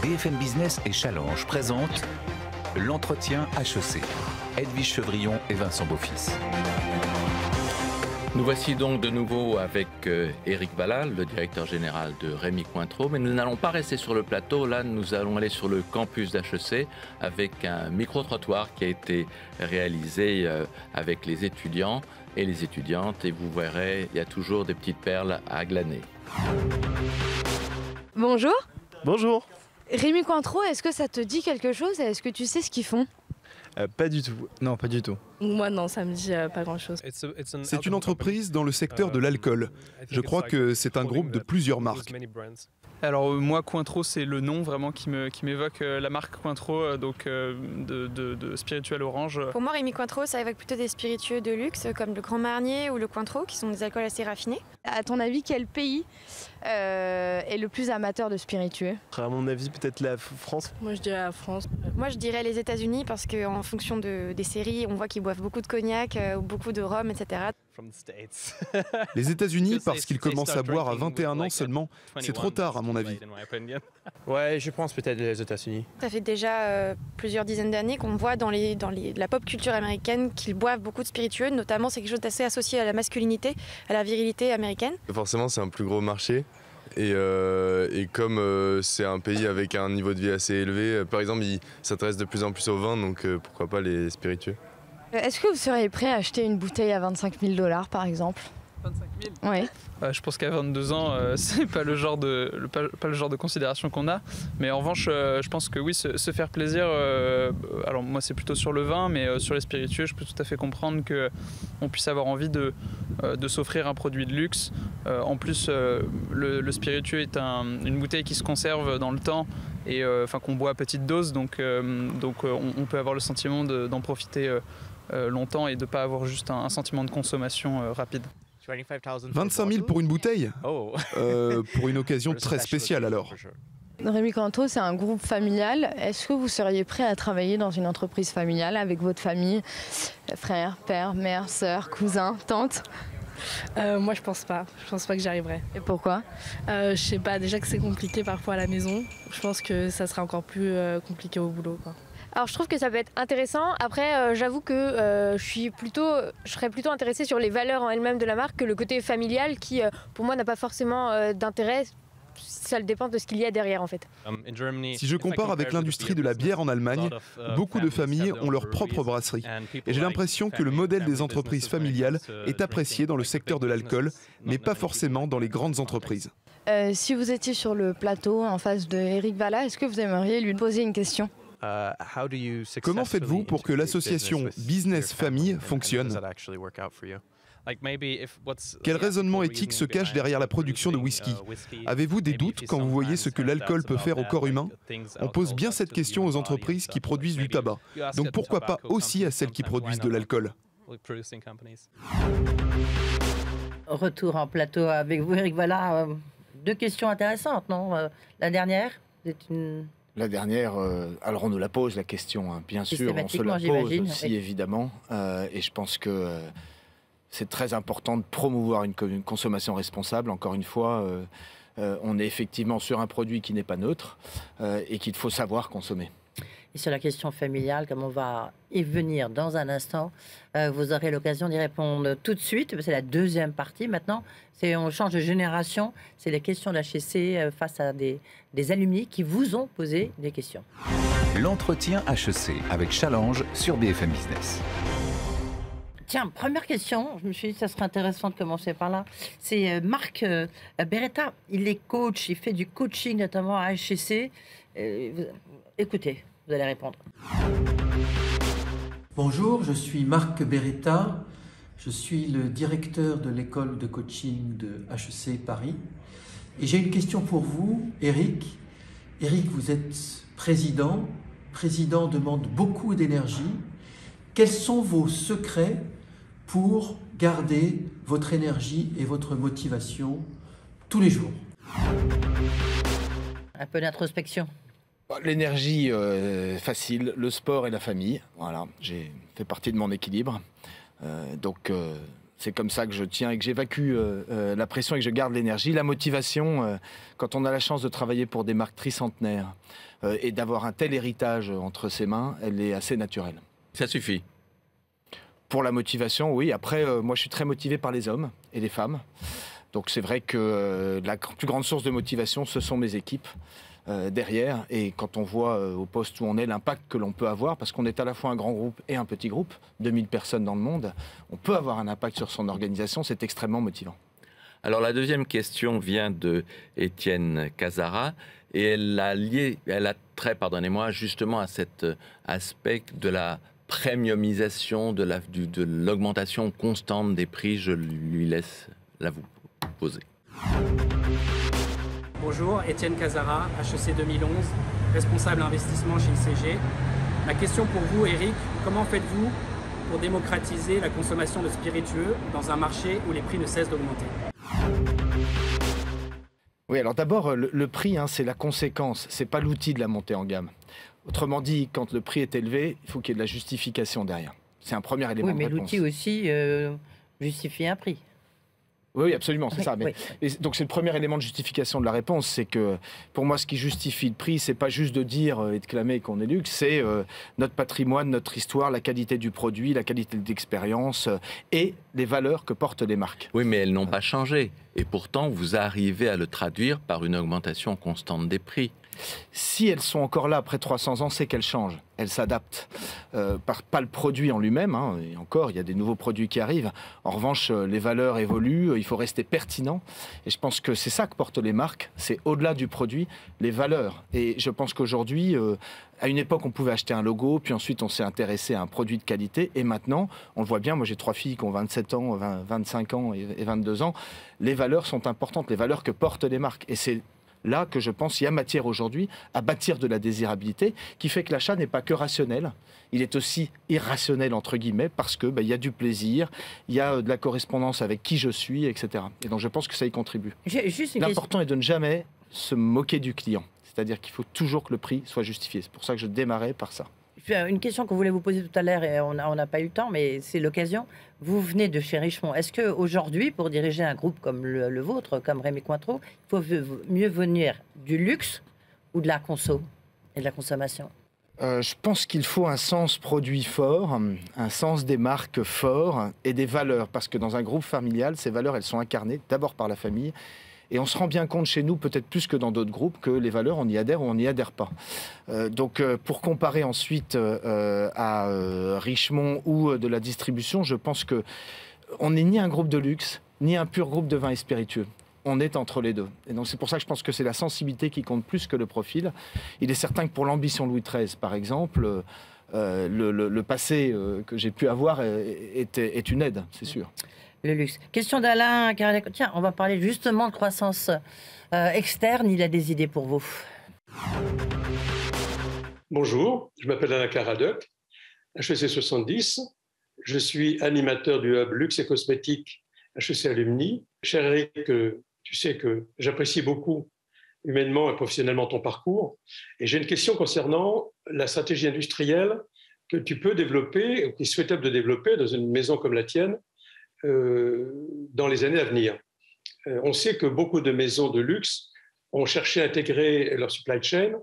BFM Business et Challenge présentent l'entretien HEC. Edwige Chevrillon et Vincent Beaufils. Nous voici donc de nouveau avec Éric Vallat, le directeur général de Rémy Cointreau. Mais nous n'allons pas rester sur le plateau. Là, nous allons aller sur le campus d'HEC avec un micro-trottoir qui a été réalisé avec les étudiants et les étudiantes. Et vous verrez, il y a toujours des petites perles à glaner. Bonjour. Bonjour. Rémy Cointreau, est-ce que ça te dit quelque chose? Est-ce que tu sais ce qu'ils font? Pas du tout. Non, pas du tout. Moi, non, ça me dit pas grand-chose. C'est une entreprise dans le secteur de l'alcool. Je crois que c'est un groupe de plusieurs marques. Alors moi, Cointreau, c'est le nom vraiment qui m'évoque la marque Cointreau, donc de spirituel orange. Pour moi, Rémy Cointreau, ça évoque plutôt des spiritueux de luxe, comme le Grand Marnier ou le Cointreau, qui sont des alcools assez raffinés. À ton avis, quel pays est le plus amateur de spiritueux? À mon avis, peut-être la France. Moi, je dirais la France. Moi, je dirais les États-Unis, parce qu'en fonction des séries, on voit qu'ils boivent beaucoup de cognac, beaucoup de rhum, etc. Les États-Unis, parce qu'ils commencent à boire à 21 ans seulement, c'est trop tard à mon avis. Ouais, je pense peut-être les États-Unis. Ça fait déjà plusieurs dizaines d'années qu'on voit dans la pop culture américaine qu'ils boivent beaucoup de spiritueux. Notamment, c'est quelque chose d'assez associé à la masculinité, à la virilité américaine. Forcément, c'est un plus gros marché. Et comme c'est un pays avec un niveau de vie assez élevé, par exemple, il s'intéresse de plus en plus au vin, donc pourquoi pas les spiritueux. Est-ce que vous seriez prêt à acheter une bouteille à 25 000 $ par exemple? 25 000 ? Oui. Je pense qu'à 22 ans, c'est pas le genre de considération qu'on a. Mais en revanche, je pense que oui, se faire plaisir. Alors moi, c'est plutôt sur le vin, mais sur les spiritueux, je peux tout à fait comprendre qu'on puisse avoir envie de s'offrir un produit de luxe. En plus, le spiritueux est une bouteille qui se conserve dans le temps et qu'on boit à petite dose. Donc on peut avoir le sentiment d'en profiter longtemps et de ne pas avoir juste un sentiment de consommation rapide. 25 000 pour une bouteille pour une occasion très spéciale alors. Rémy Cointreau, c'est un groupe familial. Est-ce que vous seriez prêt à travailler dans une entreprise familiale avec votre famille, frère, père, mère, sœur, cousin, tante? Moi, je pense pas. Je pense pas que j'y arriverai. Et pourquoi? Je sais pas, déjà que c'est compliqué parfois à la maison. Je pense que ça sera encore plus compliqué au boulot, quoi. Alors je trouve que ça peut être intéressant. Après, j'avoue que je serais plutôt intéressée sur les valeurs en elles-mêmes de la marque que le côté familial qui, pour moi, n'a pas forcément d'intérêt. Ça dépend de ce qu'il y a derrière en fait. Si je compare avec l'industrie de la bière en Allemagne, beaucoup de familles ont leur propre brasserie. Et j'ai l'impression que le modèle des entreprises familiales est apprécié dans le secteur de l'alcool, mais pas forcément dans les grandes entreprises. Si vous étiez sur le plateau en face de Éric Vallat, est-ce que vous aimeriez lui poser une question? Comment faites-vous pour que l'association Business Famille fonctionne? Quel raisonnement éthique se cache derrière la production de whisky? Avez-vous des doutes quand vous voyez ce que l'alcool peut faire au corps humain? On pose bien cette question aux entreprises qui produisent du tabac. Donc pourquoi pas aussi à celles qui produisent de l'alcool? Retour en plateau avec vous, Éric Vallat. Deux questions intéressantes, non? La dernière, c'est une... La dernière, alors on nous la pose la question, hein. Bien sûr, on se la pose aussi évidemment, et je pense que c'est très important de promouvoir une consommation responsable. Encore une fois, on est effectivement sur un produit qui n'est pas neutre et qu'il faut savoir consommer. Et sur la question familiale, comme on va y venir dans un instant, vous aurez l'occasion d'y répondre tout de suite. C'est la deuxième partie maintenant. On change de génération. C'est les questions d'HEC face à des alumni qui vous ont posé des questions. L'entretien HEC avec Challenge sur BFM Business. Tiens, première question, je me suis dit que ça serait intéressant de commencer par là. C'est Marc Beretta, il est coach, il fait du coaching notamment à HEC. Écoutez, vous allez répondre. Bonjour, je suis Marc Beretta, je suis le directeur de l'école de coaching de HEC Paris. Et j'ai une question pour vous, Éric. Éric, vous êtes président. Président demande beaucoup d'énergie. Quels sont vos secrets pour garder votre énergie et votre motivation tous les jours? Un peu d'introspection. L'énergie facile, le sport et la famille. Voilà, j'ai fait partie de mon équilibre. Donc c'est comme ça que je tiens et que j'évacue la pression et que je garde l'énergie. La motivation, quand on a la chance de travailler pour des marques tricentenaires et d'avoir un tel héritage entre ses mains, elle est assez naturelle. Ça suffit. Pour la motivation, oui. Après, moi je suis très motivé par les hommes et les femmes. Donc c'est vrai que la plus grande source de motivation, ce sont mes équipes. Derrière, et quand on voit au poste où on est l'impact que l'on peut avoir, parce qu'on est à la fois un grand groupe et un petit groupe, 2000 personnes dans le monde, on peut avoir un impact sur son organisation, c'est extrêmement motivant. Alors la deuxième question vient de Étienne Casara et elle a trait, pardonnez-moi, justement à cet aspect de la premiumisation, de l'augmentation constante des prix. Je lui laisse la vous poser. Bonjour, Étienne Casara, HEC 2011, responsable investissement chez ICG. Ma question pour vous, Eric, comment faites-vous pour démocratiser la consommation de spiritueux dans un marché où les prix ne cessent d'augmenter? Oui, alors d'abord, le prix, c'est la conséquence, c'est pas l'outil de la montée en gamme. Autrement dit, quand le prix est élevé, il faut qu'il y ait de la justification derrière. C'est un premier élément de réponse. Oui, mais l'outil aussi justifie un prix. Oui, absolument, c'est ça. Mais, oui. et donc c'est le premier élément de justification de la réponse, c'est que pour moi, ce qui justifie le prix, c'est pas juste de dire et de clamer qu'on est luxe, c'est notre patrimoine, notre histoire, la qualité du produit, la qualité de l'expérience et les valeurs que portent les marques. Oui, mais elles n'ont pas changé. Et pourtant, vous arrivez à le traduire par une augmentation constante des prix. Si elles sont encore là après 300 ans, c'est qu'elles changent, elles s'adaptent. Pas le produit en lui-même, et encore, il y a des nouveaux produits qui arrivent. En revanche, les valeurs évoluent, il faut rester pertinent. Et je pense que c'est ça que portent les marques, c'est au-delà du produit, les valeurs. Et je pense qu'aujourd'hui, à une époque, on pouvait acheter un logo, puis ensuite on s'est intéressé à un produit de qualité. Et maintenant, on le voit bien, moi j'ai 3 filles qui ont 27 ans, 25 ans et 22 ans. Les valeurs sont importantes, les valeurs que portent les marques. Et c'est là que je pense qu'il y a matière aujourd'hui à bâtir de la désirabilité qui fait que l'achat n'est pas que rationnel, il est aussi irrationnel entre guillemets parce que y a du plaisir, il y a de la correspondance avec qui je suis, etc. Et donc je pense que ça y contribue. L'important est de ne jamais se moquer du client, c'est-à-dire qu'il faut toujours que le prix soit justifié. C'est pour ça que je démarrais par ça. Une question qu'on voulait vous poser tout à l'heure et on n'a pas eu le temps, mais c'est l'occasion. Vous venez de chez Richemont. Est-ce qu'aujourd'hui, pour diriger un groupe comme le vôtre, comme Rémy Cointreau, il faut mieux venir du luxe ou de la conso et de la consommation? Je pense qu'il faut un sens produit fort, un sens des marques fort et des valeurs. Parce que dans un groupe familial, ces valeurs, elles sont incarnées d'abord par la famille. Et on se rend bien compte chez nous, peut-être plus que dans d'autres groupes, que les valeurs, on y adhère ou on n'y adhère pas. Donc pour comparer ensuite à Richemont ou de la distribution, je pense qu'on n'est ni un groupe de luxe, ni un pur groupe de vins et spiritueux. On est entre les deux. Et donc c'est pour ça que je pense que c'est la sensibilité qui compte plus que le profil. Il est certain que pour l'ambition Louis XIII, par exemple, le passé que j'ai pu avoir est une aide, c'est sûr. Le luxe. Question d'Alain. Tiens, on va parler justement de croissance externe. Il a des idées pour vous. Bonjour, je m'appelle Alain Caradoc, HEC 70. Je suis animateur du hub Luxe et Cosmétiques HEC Alumni. Cher Eric, tu sais que j'apprécie beaucoup humainement et professionnellement ton parcours. Et j'ai une question concernant la stratégie industrielle que tu peux développer, ou qui est souhaitable de développer dans une maison comme la tienne, dans les années à venir. On sait que beaucoup de maisons de luxe ont cherché à intégrer leur supply chain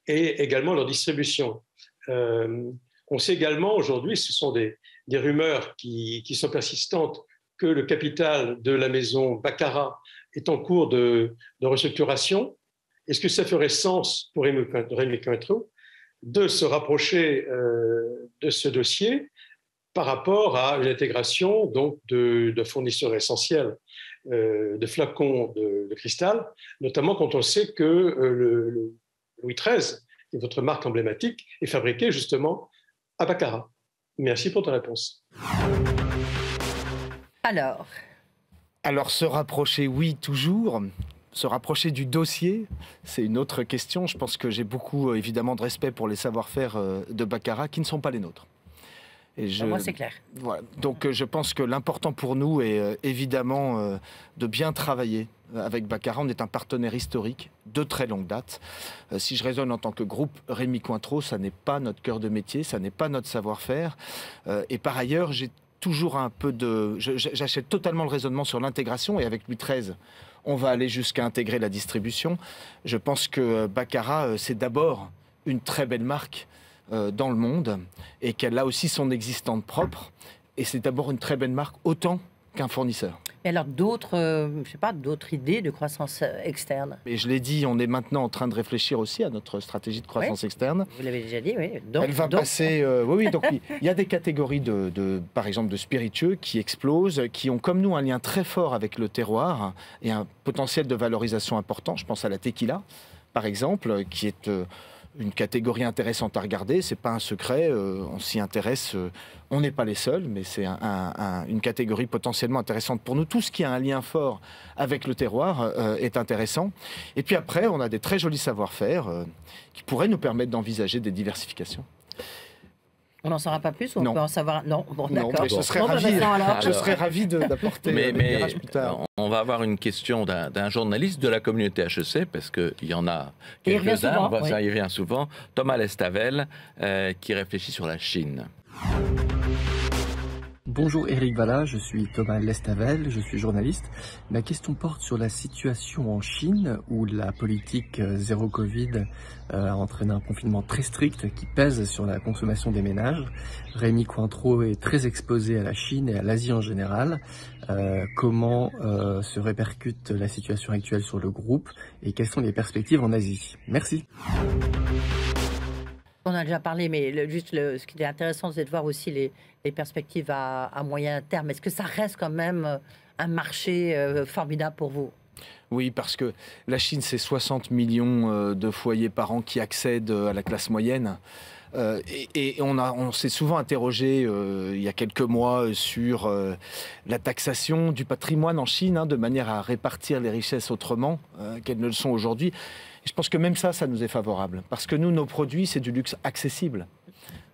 et également leur distribution. On sait également aujourd'hui, ce sont des rumeurs qui sont persistantes, que le capital de la maison Baccarat est en cours de restructuration. Est-ce que ça ferait sens pour Rémy Cointreau de se rapprocher de ce dossier par rapport à une intégration donc, de fournisseurs essentiels de flacons de cristal, notamment quand on sait que le Louis XIII, qui est votre marque emblématique, est fabriqué justement à Baccarat. Merci pour ta réponse. Alors se rapprocher, oui, toujours. Se rapprocher du dossier, c'est une autre question. Je pense que j'ai beaucoup, évidemment, de respect pour les savoir-faire de Baccarat qui ne sont pas les nôtres. Moi, c'est clair. Voilà. Donc je pense que l'important pour nous est évidemment de bien travailler avec Baccarat. On est un partenaire historique de très longue date. Si je raisonne en tant que groupe Rémy Cointreau, ça n'est pas notre cœur de métier, ça n'est pas notre savoir-faire. Et par ailleurs, j'ai toujours un peu de... J'achète totalement le raisonnement sur l'intégration, et avec Louis XIII, on va aller jusqu'à intégrer la distribution. Je pense que Baccarat, c'est d'abord une très belle marque dans le monde, et qu'elle a aussi son existante propre. Et c'est d'abord une très belle marque, autant qu'un fournisseur. Et alors d'autres idées de croissance externe? Et je l'ai dit, on est maintenant en train de réfléchir aussi à notre stratégie de croissance externe. Vous l'avez déjà dit, oui. Elle va passer... oui, donc il y a des catégories, par exemple, de spiritueux qui explosent, qui ont comme nous un lien très fort avec le terroir et un potentiel de valorisation important. Je pense à la tequila, par exemple, qui est... une catégorie intéressante à regarder, c'est pas un secret, on s'y intéresse, on n'est pas les seuls, mais c'est une catégorie potentiellement intéressante pour nous. Tout ce qui a un lien fort avec le terroir est intéressant. Et puis après, on a des très jolis savoir-faire qui pourraient nous permettre d'envisager des diversifications. On n'en saura pas plus ou on peut en savoir? Non, bon, non, d'accord. je serais ravi d'apporter l'éclairage plus tard. On va avoir une question d'un journaliste de la communauté HEC, parce qu'il y en a quelques-uns, ça y revient souvent. Thomas Lestavel, qui réfléchit sur la Chine. Bonjour Éric Vallat, je suis Thomas Lestavel, je suis journaliste. Ma question porte sur la situation en Chine où la politique zéro Covid a entraîné un confinement très strict qui pèse sur la consommation des ménages. Rémy Cointreau est très exposé à la Chine et à l'Asie en général. Comment se répercute la situation actuelle sur le groupe et quelles sont les perspectives en Asie? Merci. On a déjà parlé, mais ce qui est intéressant, c'est de voir aussi les perspectives à moyen terme. Est-ce que ça reste quand même un marché formidable pour vous? Oui, parce que la Chine, c'est 60 millions de foyers par an qui accèdent à la classe moyenne. Et on s'est souvent interrogé il y a quelques mois sur la taxation du patrimoine en Chine, de manière à répartir les richesses autrement qu'elles ne le sont aujourd'hui. Et je pense que même ça nous est favorable. Parce que nous, nos produits, c'est du luxe accessible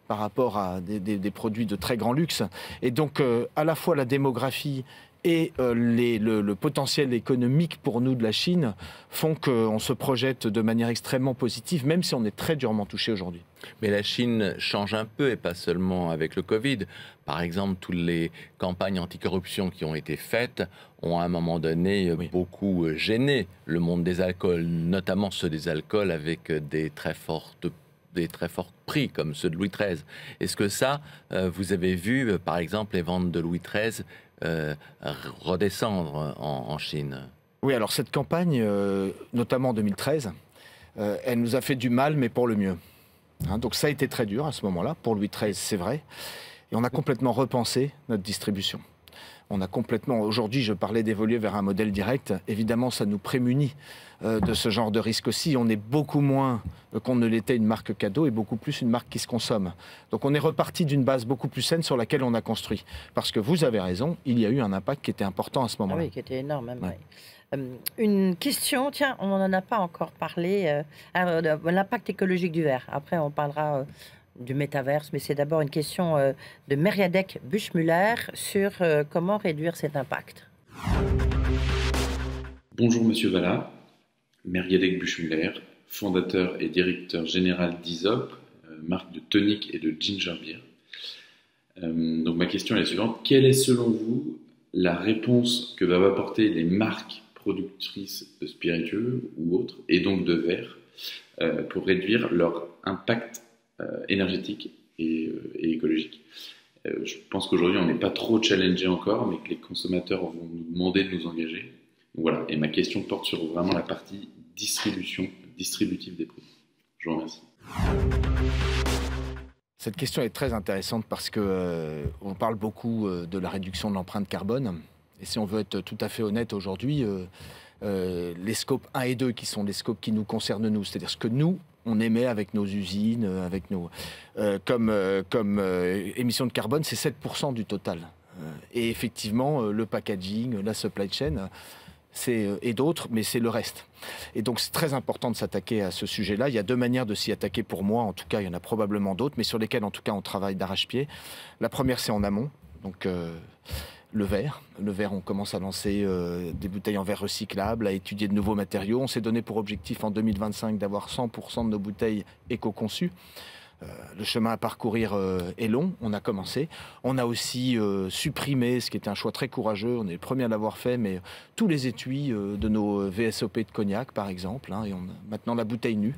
par rapport à des produits de très grand luxe. Et donc, à la fois la démographie et le potentiel économique pour nous de la Chine font qu'on se projette de manière extrêmement positive, même si on est très durement touché aujourd'hui. Mais la Chine change un peu, et pas seulement avec le Covid. Par exemple, toutes les campagnes anticorruption qui ont été faites ont à un moment donné beaucoup gêné le monde des alcools, notamment ceux des alcools avec des très forts prix, comme ceux de Louis XIII. Est-ce que ça, vous avez vu, par exemple, les ventes de Louis XIII redescendre en Chine? Oui, alors cette campagne, notamment en 2013, elle nous a fait du mal, mais pour le mieux. Donc ça a été très dur à ce moment-là, pour Louis XIII, c'est vrai. Et on a complètement repensé notre distribution. On a complètement... Aujourd'hui, je parlais d'évoluer vers un modèle direct. Évidemment, ça nous prémunit de ce genre de risque aussi. On est beaucoup moins qu'on ne l'était une marque cadeau et beaucoup plus une marque qui se consomme. Donc on est reparti d'une base beaucoup plus saine sur laquelle on a construit. Parce que vous avez raison, il y a eu un impact qui était important à ce moment-là. Oui, qui était énorme même. Ouais. Une question, tiens, on n'en a pas encore parlé, l'impact écologique du verre. Après, on parlera du métaverse, mais c'est d'abord une question de Mériadec Buchmuller sur comment réduire cet impact. Bonjour Monsieur Vallat, Mériadec Buchmuller, fondateur et directeur général d'Isop, marque de tonic et de ginger beer. Donc ma question est la suivante, quelle est selon vous la réponse que doivent apporter les marques productrices de spiritueux ou autres, et donc de verre, pour réduire leur impact énergétique et écologique. Je pense qu'aujourd'hui, on n'est pas trop challengé encore, mais que les consommateurs vont nous demander de nous engager. Donc voilà, et ma question porte sur vraiment la partie distributive des produits. Je vous remercie. Cette question est très intéressante parce qu'on parle beaucoup de la réduction de l'empreinte carbone. Et si on veut être tout à fait honnête aujourd'hui, les scopes 1 et 2 qui sont les scopes qui nous concernent nous, c'est-à-dire ce que nous, on émet avec nos usines, avec nos, comme émissions de carbone, c'est 7% du total. Et effectivement, le packaging, la supply chain, et d'autres, mais c'est le reste. Et donc c'est très important de s'attaquer à ce sujet-là. Il y a deux manières de s'y attaquer pour moi, en tout cas il y en a probablement d'autres, mais sur lesquelles en tout cas on travaille d'arrache-pied. La première c'est en amont, donc le verre. Le verre, on commence à lancer des bouteilles en verre recyclable, à étudier de nouveaux matériaux. On s'est donné pour objectif en 2025 d'avoir 100% de nos bouteilles éco-conçues. Le chemin à parcourir est long, on a commencé. On a aussi supprimé, ce qui était un choix très courageux, on est les premiers à l'avoir fait, mais tous les étuis de nos VSOP de cognac, par exemple, et on a maintenant la bouteille nue.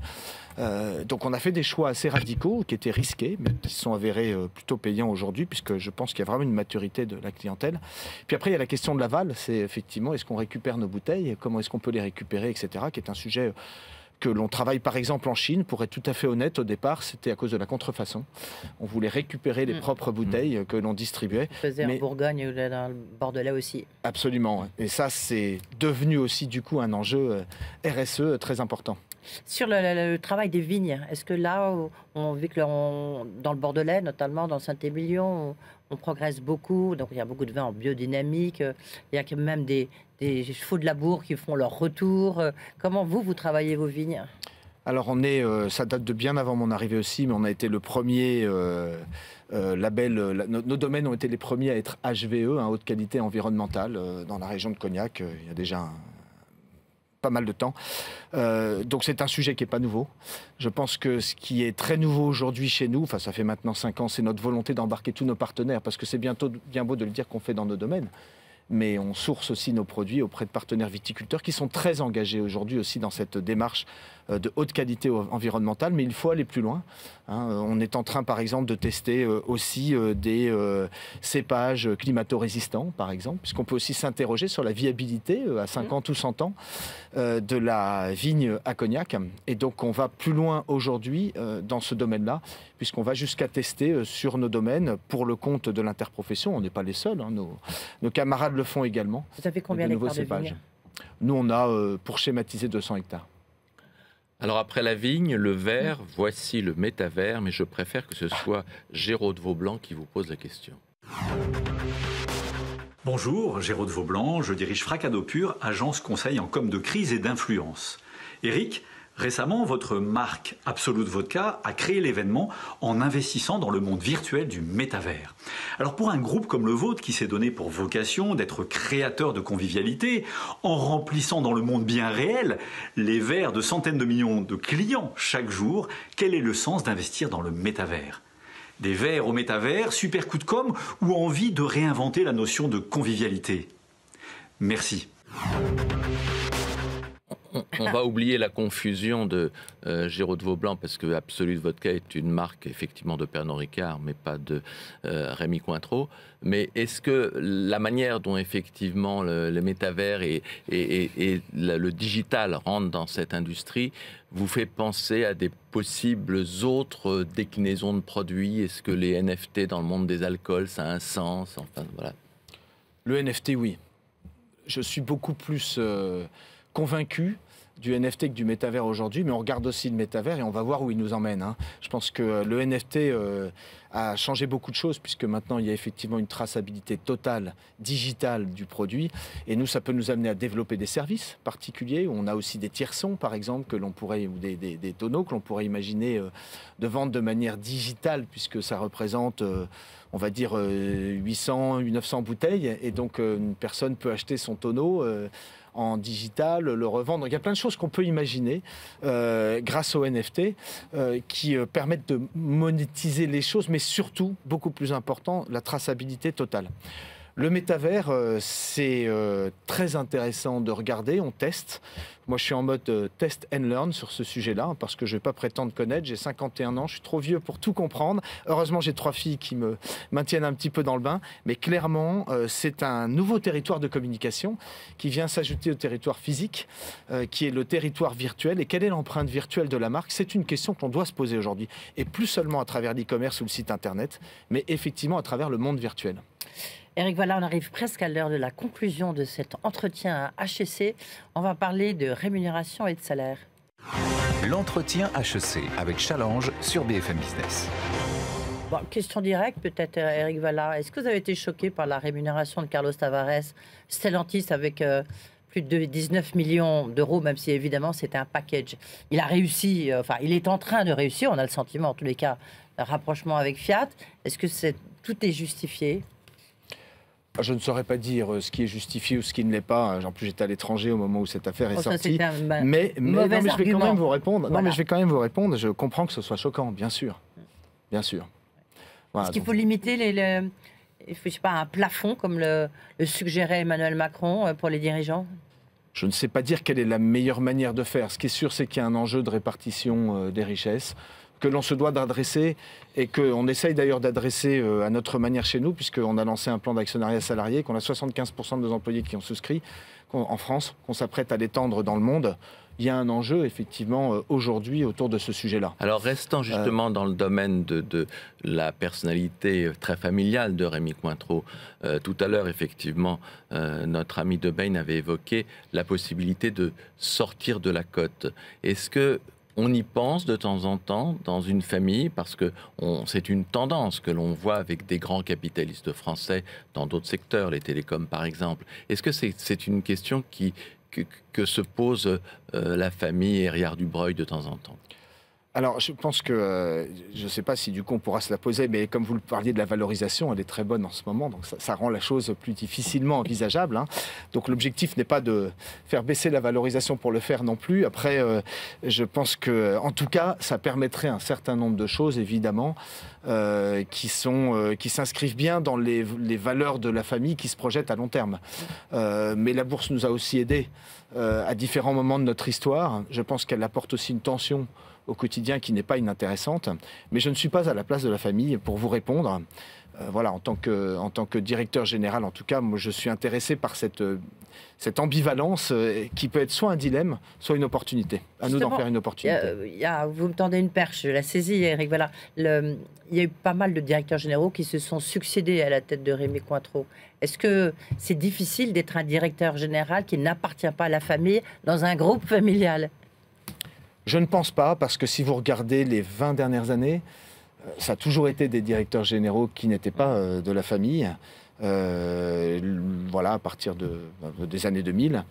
Donc on a fait des choix assez radicaux, qui étaient risqués, mais qui se sont avérés plutôt payants aujourd'hui, puisque je pense qu'il y a vraiment une maturité de la clientèle. Puis après, il y a la question de l'aval, c'est effectivement, est-ce qu'on récupère nos bouteilles, comment est-ce qu'on peut les récupérer, etc., qui est un sujet que l'on travaille par exemple en Chine. Pour être tout à fait honnête, au départ, c'était à cause de la contrefaçon. On voulait récupérer les propres bouteilles que l'on distribuait. Vous faisiez en Bourgogne ou dans le Bordelais aussi. Absolument. Et ça, c'est devenu aussi du coup un enjeu RSE très important. Sur le travail des vignes, est-ce que là, on vit que dans le Bordelais, notamment dans Saint-Émilion, on progresse beaucoup, donc il y a beaucoup de vins en biodynamique, il y a quand même des chevaux de labour qui font leur retour. Comment vous travaillez vos vignes? Alors ça date de bien avant mon arrivée aussi, mais on a été le premier label, nos domaines ont été les premiers à être HVE, haute qualité environnementale, dans la région de Cognac, il y a déjà pas mal de temps. Donc c'est un sujet qui n'est pas nouveau. Je pense que ce qui est très nouveau aujourd'hui chez nous, enfin ça fait maintenant 5 ans, c'est notre volonté d'embarquer tous nos partenaires, parce que c'est bien beau de le dire qu'on fait dans nos domaines, mais on source aussi nos produits auprès de partenaires viticulteurs qui sont très engagés aujourd'hui aussi dans cette démarche de haute qualité environnementale, mais il faut aller plus loin. On est en train, par exemple, de tester aussi des cépages climato-résistants, par exemple, puisqu'on peut aussi s'interroger sur la viabilité à 50 ou 100 ans de la vigne à Cognac. Et donc, on va plus loin aujourd'hui dans ce domaine-là, puisqu'on va jusqu'à tester sur nos domaines pour le compte de l'interprofession. On n'est pas les seuls, nos camarades le font également. Vous avez combien d'hectares de vignes? Nous, on a, pour schématiser, 200 hectares. Alors après la vigne, le verre, voici le métavers, mais je préfère que ce soit Géraud de Vaublanc qui vous pose la question. Bonjour, Géraud de Vaublanc, je dirige Fracadopur, agence conseil en com de crise et d'influence. Eric, récemment, votre marque Absolut Vodka a créé l'événement en investissant dans le monde virtuel du métavers. Alors pour un groupe comme le vôtre qui s'est donné pour vocation d'être créateur de convivialité, en remplissant dans le monde bien réel les verres de centaines de millions de clients chaque jour, quel est le sens d'investir dans le métavers? Des verres au métavers, super coup de com' ou envie de réinventer la notion de convivialité? Merci. On va oublier la confusion de Géraud de Vaublanc parce que Absolut Vodka est une marque effectivement de Pernod Ricard, mais pas de Rémy Cointreau. Mais est-ce que la manière dont effectivement le métavers et le digital rentrent dans cette industrie vous fait penser à des possibles autres déclinaisons de produits? Est-ce que les NFT dans le monde des alcools, ça a un sens? Enfin, voilà. Le NFT, oui. Je suis beaucoup plus convaincu du NFT que du métavers aujourd'hui, mais on regarde aussi le métavers et on va voir où il nous emmène. Je pense que le NFT a changé beaucoup de choses, puisque maintenant il y a effectivement une traçabilité totale, digitale du produit, et nous, ça peut nous amener à développer des services particuliers. On a aussi des tierçons, par exemple, que l'on pourrait, ou des tonneaux que l'on pourrait imaginer de vendre de manière digitale, puisque ça représente on va dire 800, 900 bouteilles, et donc une personne peut acheter son tonneau en digital, le revendre. Il y a plein de choses qu'on peut imaginer grâce aux NFT qui permettent de monétiser les choses, mais surtout, beaucoup plus important, la traçabilité totale. Le métavers, c'est très intéressant de regarder, on teste. Moi, je suis en mode test and learn sur ce sujet-là, parce que je ne vais pas prétendre connaître. J'ai 51 ans, je suis trop vieux pour tout comprendre. Heureusement, j'ai 3 filles qui me maintiennent un petit peu dans le bain. Mais clairement, c'est un nouveau territoire de communication qui vient s'ajouter au territoire physique, qui est le territoire virtuel. Et quelle est l'empreinte virtuelle de la marque? C'est une question qu'on doit se poser aujourd'hui. Et plus seulement à travers l'e-commerce ou le site Internet, mais effectivement à travers le monde virtuel. Eric, voilà, on arrive presque à l'heure de la conclusion de cet entretien à HEC. On va parler de rémunération et de salaire. L'entretien HEC avec Challenge sur BFM Business. Bon, question directe, peut-être, Eric Vallat. Est-ce que vous avez été choqué par la rémunération de Carlos Tavares, Stellantis avec plus de 19 millions d'euros, même si évidemment c'était un package. Il a réussi, enfin il est en train de réussir, on a le sentiment en tous les cas, un rapprochement avec Fiat. Est-ce que tout est justifié ? Je ne saurais pas dire ce qui est justifié ou ce qui ne l'est pas. En plus, j'étais à l'étranger au moment où cette affaire est sortie. Mais je vais quand même vous répondre. Voilà. Non, mais je vais quand même vous répondre. Je comprends que ce soit choquant, bien sûr. Bien sûr. Voilà, est-ce qu'il faut limiter je sais pas, un plafond, comme le suggérait Emmanuel Macron pour les dirigeants ? Je ne sais pas dire quelle est la meilleure manière de faire. Ce qui est sûr, c'est qu'il y a un enjeu de répartition des richesses que l'on se doit d'adresser et qu'on essaye d'ailleurs d'adresser à notre manière chez nous, puisqu'on a lancé un plan d'actionnariat salarié, qu'on a 75% de nos employés qui ont souscrit en France, qu'on s'apprête à l'étendre dans le monde. Il y a un enjeu, effectivement, aujourd'hui autour de ce sujet-là. Alors, restant justement dans le domaine de la personnalité très familiale de Rémy Cointreau, tout à l'heure, effectivement, notre ami Debaine avait évoqué la possibilité de sortir de la cote. Est-ce qu'on y pense de temps en temps dans une famille, parce que c'est une tendance que l'on voit avec des grands capitalistes français dans d'autres secteurs, les télécoms par exemple. Est-ce que c'est une question que se pose la famille Hériard Dubreuil de temps en temps? Alors, je pense que, je ne sais pas si du coup on pourra se la poser, mais comme vous le parliez de la valorisation, elle est très bonne en ce moment, donc ça rend la chose plus difficilement envisageable. Hein. Donc l'objectif n'est pas de faire baisser la valorisation pour le faire non plus. Après, je pense que, en tout cas, ça permettrait un certain nombre de choses, évidemment, qui s'inscrivent bien dans les valeurs de la famille qui se projettent à long terme. Mais la bourse nous a aussi aidés à différents moments de notre histoire. Je pense qu'elle apporte aussi une tension au quotidien qui n'est pas inintéressante. Mais je ne suis pas à la place de la famille pour vous répondre. Voilà, en tant que directeur général, en tout cas, moi, je suis intéressé par cette ambivalence qui peut être soit un dilemme, soit une opportunité. À nous d'en faire une opportunité. Vous me tendez une perche, je la saisis, Éric. Voilà. Il y a eu pas mal de directeurs généraux qui se sont succédés à la tête de Rémy Cointreau. Est-ce que c'est difficile d'être un directeur général qui n'appartient pas à la famille dans un groupe familial ? Je ne pense pas, parce que si vous regardez les 20 dernières années, ça a toujours été des directeurs généraux qui n'étaient pas de la famille. Voilà, à partir des années 2000.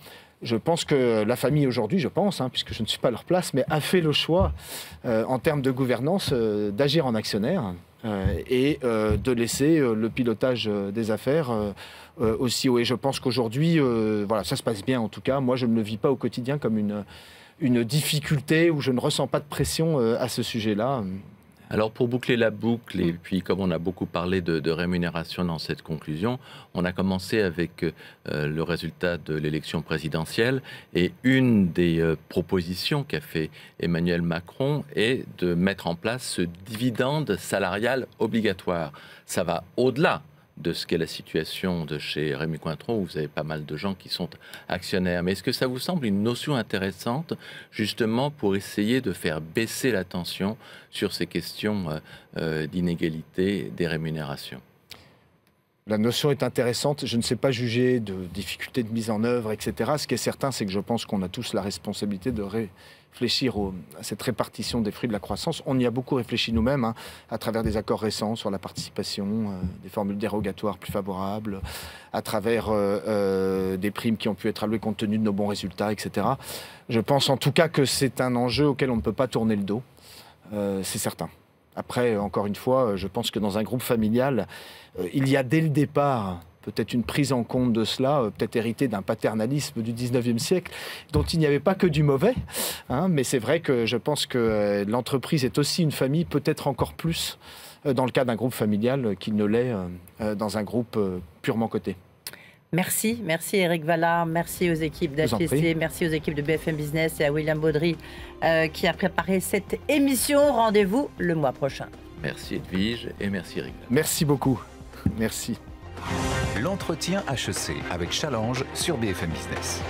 Je pense que la famille aujourd'hui, puisque je ne suis pas à leur place, mais a fait le choix, en termes de gouvernance, d'agir en actionnaire et de laisser le pilotage des affaires aussi haut. Et je pense qu'aujourd'hui, voilà, ça se passe bien en tout cas. Moi, je ne le vis pas au quotidien comme une difficulté où je ne ressens pas de pression à ce sujet-là. Alors pour boucler la boucle, et puis comme on a beaucoup parlé de rémunération dans cette conclusion, on a commencé avec le résultat de l'élection présidentielle, et une des propositions qu'a fait Emmanuel Macron est de mettre en place ce dividende salarial obligatoire. Ça va au-delà de ce qu'est la situation de chez Rémy Cointreau, où vous avez pas mal de gens qui sont actionnaires. Mais est-ce que ça vous semble une notion intéressante, justement, pour essayer de faire baisser la tension sur ces questions d'inégalité des rémunérations ? La notion est intéressante. Je ne sais pas juger de difficultés de mise en œuvre, etc. Ce qui est certain, c'est que je pense qu'on a tous la responsabilité de réfléchir à cette répartition des fruits de la croissance. On y a beaucoup réfléchi nous-mêmes, à travers des accords récents sur la participation, des formules dérogatoires plus favorables, à travers des primes qui ont pu être allouées compte tenu de nos bons résultats, etc. Je pense en tout cas que c'est un enjeu auquel on ne peut pas tourner le dos. C'est certain. Après, encore une fois, je pense que dans un groupe familial, il y a dès le départ peut-être une prise en compte de cela, peut-être héritée d'un paternalisme du 19e siècle, dont il n'y avait pas que du mauvais. Mais c'est vrai que je pense que l'entreprise est aussi une famille, peut-être encore plus dans le cas d'un groupe familial qu'il ne l'est dans un groupe purement coté. Merci Éric Vallat, merci aux équipes d'HEC, merci aux équipes de BFM Business et à William Baudry qui a préparé cette émission. Rendez-vous le mois prochain. Merci Edwige et merci Éric. Merci beaucoup. Merci. L'entretien HEC avec Challenge sur BFM Business.